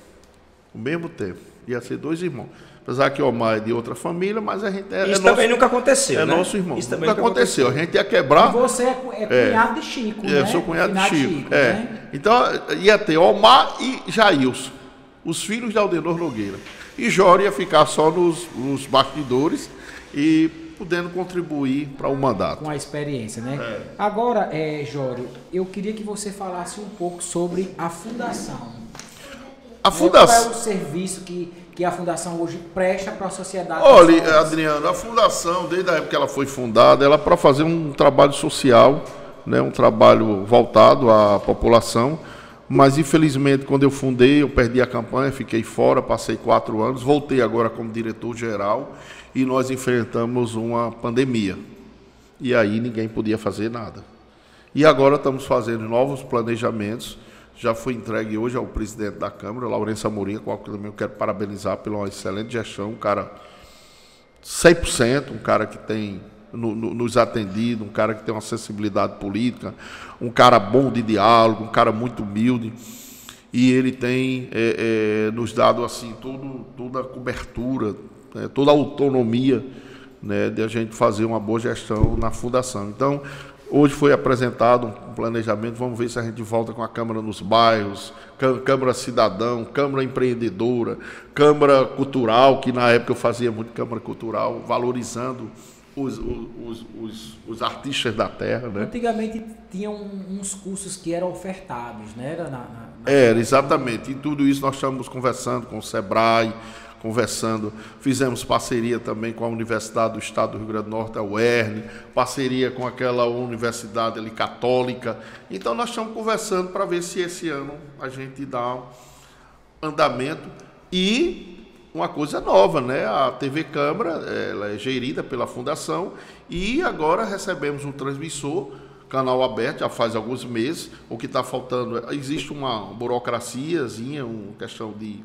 S2: Ao mesmo tempo. Ia ser 2 irmãos. Apesar que o Omar é de outra família, mas a gente
S3: Isso também nunca aconteceu, né?
S2: Nosso irmão.
S3: Isso também
S2: nunca aconteceu. A gente ia quebrar.
S1: E você é cunhado de Chico, né?
S2: Eu sou cunhado de Chico.
S1: Né?
S2: Então, ia ter Omar e Jailson, os filhos de Aldenor Nogueira. E Jório ia ficar só nos bastidores e podendo contribuir para o mandato.
S1: Com a experiência, né? Agora, Jório, eu queria que você falasse um pouco sobre a Fundação.
S2: A Fundação...
S1: Qual é o serviço que a Fundação hoje presta para a sociedade?
S2: Olha, Adriano, a Fundação, desde a época que ela foi fundada, ela para fazer um trabalho social, né, um trabalho voltado à população, mas infelizmente quando eu fundei, eu perdi a campanha, fiquei fora, passei 4 anos, voltei agora como diretor-geral e nós enfrentamos uma pandemia. E aí ninguém podia fazer nada. E agora estamos fazendo novos planejamentos. Já foi entregue hoje ao presidente da Câmara, Lourenço Amorim, qual que também eu quero parabenizar pela excelente gestão, um cara 100%, um cara que tem nos atendido, um cara que tem uma sensibilidade política, um cara bom de diálogo, um cara muito humilde, e ele tem nos dado assim toda a cobertura, toda a autonomia, né, de a gente fazer uma boa gestão na Fundação. Então, hoje foi apresentado um planejamento, vamos ver se a gente volta com a Câmara nos bairros, Câmara Cidadão, Câmara Empreendedora, Câmara Cultural, que na época eu fazia muito Câmara Cultural, valorizando os artistas da terra. Né?
S1: Antigamente tinham uns cursos que eram ofertados, né?
S2: Era, exatamente, e tudo isso nós estamos conversando com o SEBRAE, fizemos parceria também com a Universidade do Estado do Rio Grande do Norte, a UERN, parceria com aquela universidade ali católica. Então nós estamos conversando para ver se esse ano a gente dá andamento. E uma coisa nova, né? A TV Câmara, ela é gerida pela Fundação e agora recebemos um transmissor, canal aberto, já faz alguns meses. O que está faltando, existe uma burocraciazinha, uma questão de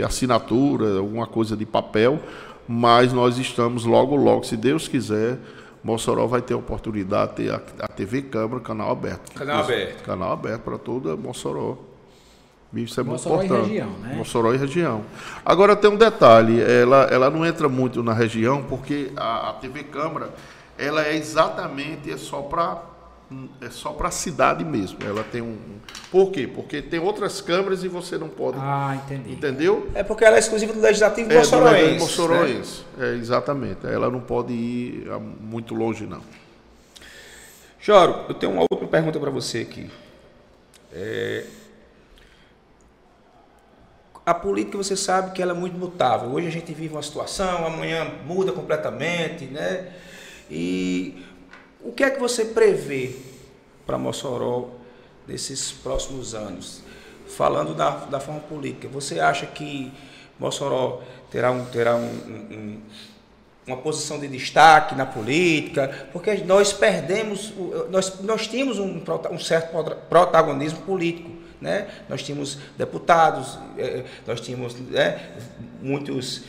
S2: assinatura, alguma coisa de papel, mas nós estamos logo, se Deus quiser, Mossoró vai ter a oportunidade de ter a TV Câmara, canal aberto. Canal aberto para toda Mossoró. Isso é muito importante. Mossoró e região, né? Mossoró e região. Agora tem um detalhe, ela não entra muito na região, porque a TV Câmara, ela é exatamente só para a cidade mesmo. Ela tem Por quê? Porque tem outras câmaras e você não pode...
S1: entendi.
S2: Entendeu?
S3: É porque ela é exclusiva do Legislativo Mossoroense.
S2: Mossoroense, né? Exatamente. Ela não pode ir muito longe, não.
S3: Jório, eu tenho uma outra pergunta para você aqui. A política, você sabe que ela é muito mutável. Hoje a gente vive uma situação, amanhã muda completamente, né? E o que é que você prevê para Mossoró nesses próximos anos? Falando da forma política, você acha que Mossoró terá uma posição de destaque na política? Porque nós perdemos, nós tínhamos um certo protagonismo político, né? Nós tínhamos deputados, nós tínhamos muitos...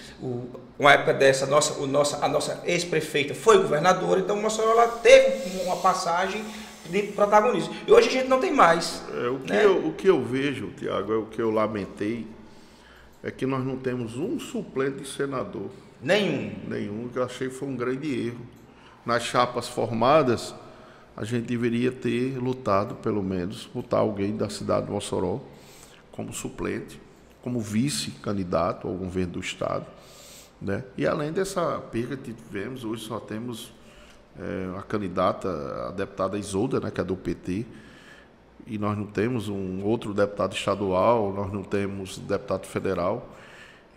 S3: Uma época dessa, a nossa ex-prefeita foi governadora, então Mossoró ela teve uma passagem de protagonismo. E hoje a gente não tem mais.
S2: O que eu vejo, Tiago, o que eu lamentei, é que nós não temos um suplente de senador. Nenhum, que eu achei que foi um grande erro. Nas chapas formadas, a gente deveria ter lutado, pelo menos, botar alguém da cidade de Mossoró como suplente, como vice-candidato ao governo do Estado. Né? E além dessa perda que tivemos, hoje só temos a candidata, a deputada Isolda, né, que é do PT, e nós não temos um outro deputado estadual, nós não temos deputado federal,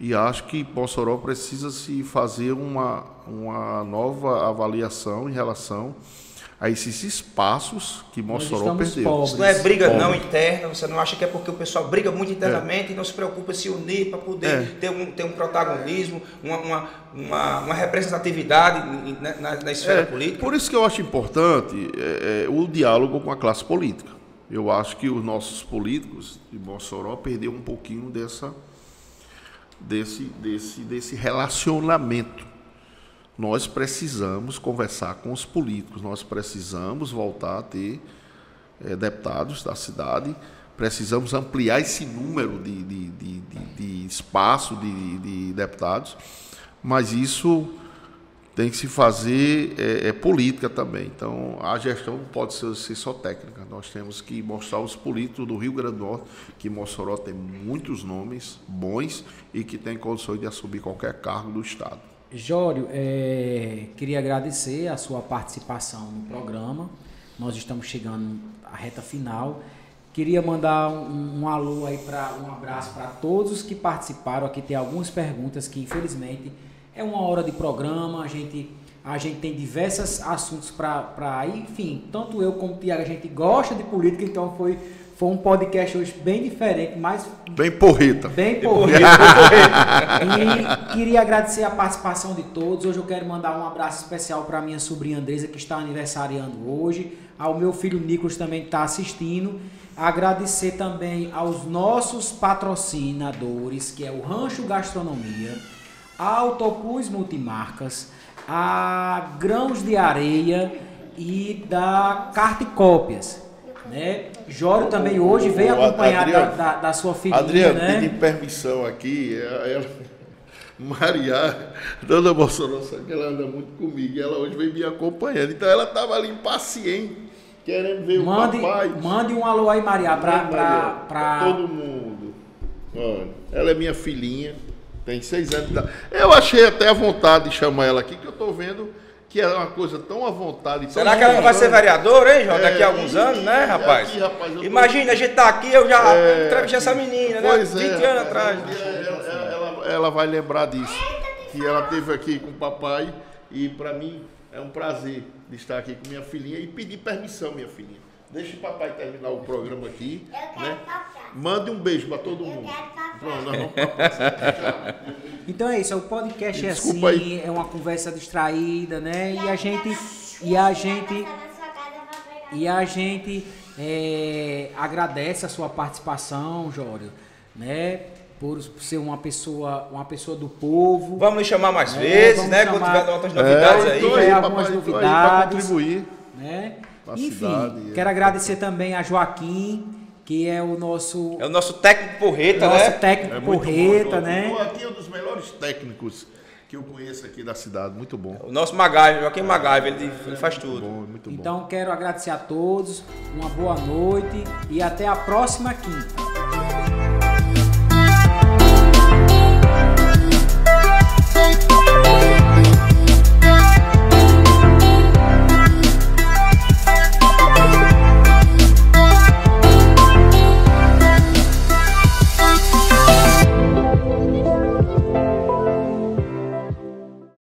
S2: e acho que Mossoró precisa se fazer uma nova avaliação em relação a esses espaços que Mossoró
S1: estamos
S2: perdeu.
S1: pobres.
S3: Isso não é briga
S2: Pobre.
S3: não interna, você não acha que é porque o pessoal briga muito internamente e não se preocupa em se unir para poder ter um protagonismo, uma representatividade na esfera política?
S2: Por isso que eu acho importante o diálogo com a classe política. Eu acho que os nossos políticos de Mossoró perderam um pouquinho desse relacionamento. Nós precisamos conversar com os políticos, nós precisamos voltar a ter deputados da cidade, precisamos ampliar esse número de espaço de deputados, mas isso tem que se fazer política também. Então, a gestão não pode ser só técnica. Nós temos que mostrar aos políticos do Rio Grande do Norte que Mossoró tem muitos nomes bons e que tem condições de assumir qualquer cargo do Estado.
S1: Jório, queria agradecer a sua participação no programa. Nós estamos chegando à reta final. Queria mandar um alô aí, um abraço para todos os que participaram. Aqui tem algumas perguntas que, infelizmente, é uma hora de programa. A gente tem diversos assuntos para ir. Enfim, tanto eu como o Tiago, a gente gosta de política, então foi um podcast hoje bem diferente, mas
S2: bem porreta.
S1: Bem porreta. E queria agradecer a participação de todos. Hoje eu quero mandar um abraço especial para minha sobrinha Andresa, que está aniversariando hoje. Ao meu filho Nicolas também, que está assistindo. Agradecer também aos nossos patrocinadores, que é o Rancho Gastronomia, a Autoplus Multimarcas, a Grãos de Areia e da Carticópias. Né? Jório também hoje veio acompanhado da sua filhinha,
S2: Adriano,
S1: né?
S2: pedindo permissão aqui, Maria, Dona Mossoró, sabe que ela anda muito comigo, e ela hoje veio me acompanhando, então ela estava ali impaciente, querendo ver o papai.
S1: Mande um alô aí, Maria, para
S2: todo mundo. Olha, ela é minha filhinha, tem 6 anos de idade. Eu achei até a vontade de chamar ela aqui, que eu estou vendo que é uma coisa tão à vontade.
S3: Será que ela não vai ser vereadora, hein, João? Daqui a alguns anos, né, rapaz?
S2: Aqui, rapaz,
S3: imagina, a gente tá aqui, eu já entrevistei essa menina, né? 20 anos atrás.
S2: Ela vai lembrar disso. Que ela esteve aqui com o papai e para mim é um prazer de estar aqui com minha filhinha e pedir permissão, minha filhinha. Deixa o papai terminar o programa aqui, né? Mande um beijo para todo mundo.
S1: Então é isso, o podcast
S2: Desculpa
S1: é assim,
S2: aí.
S1: é uma conversa distraída, né? E a gente agradece a sua participação, Jório, né? Por ser uma pessoa do povo.
S3: Vamos nos chamar mais vezes, né? Quando tiver outras novidades aí.
S1: Tem algumas novidades,
S2: contribuir,
S1: né?
S2: Enfim,
S1: cidade, quero agradecer também a Joaquim, que é o nosso...
S3: É o nosso técnico porreta, né?
S1: Nosso técnico porreta, né?
S2: Joaquim é um dos melhores técnicos que eu conheço aqui da cidade, muito bom.
S3: O nosso MacGyver, Joaquim MacGyver, ele faz tudo.
S2: Muito bom.
S1: Então quero agradecer a todos, uma boa noite e até a próxima quinta.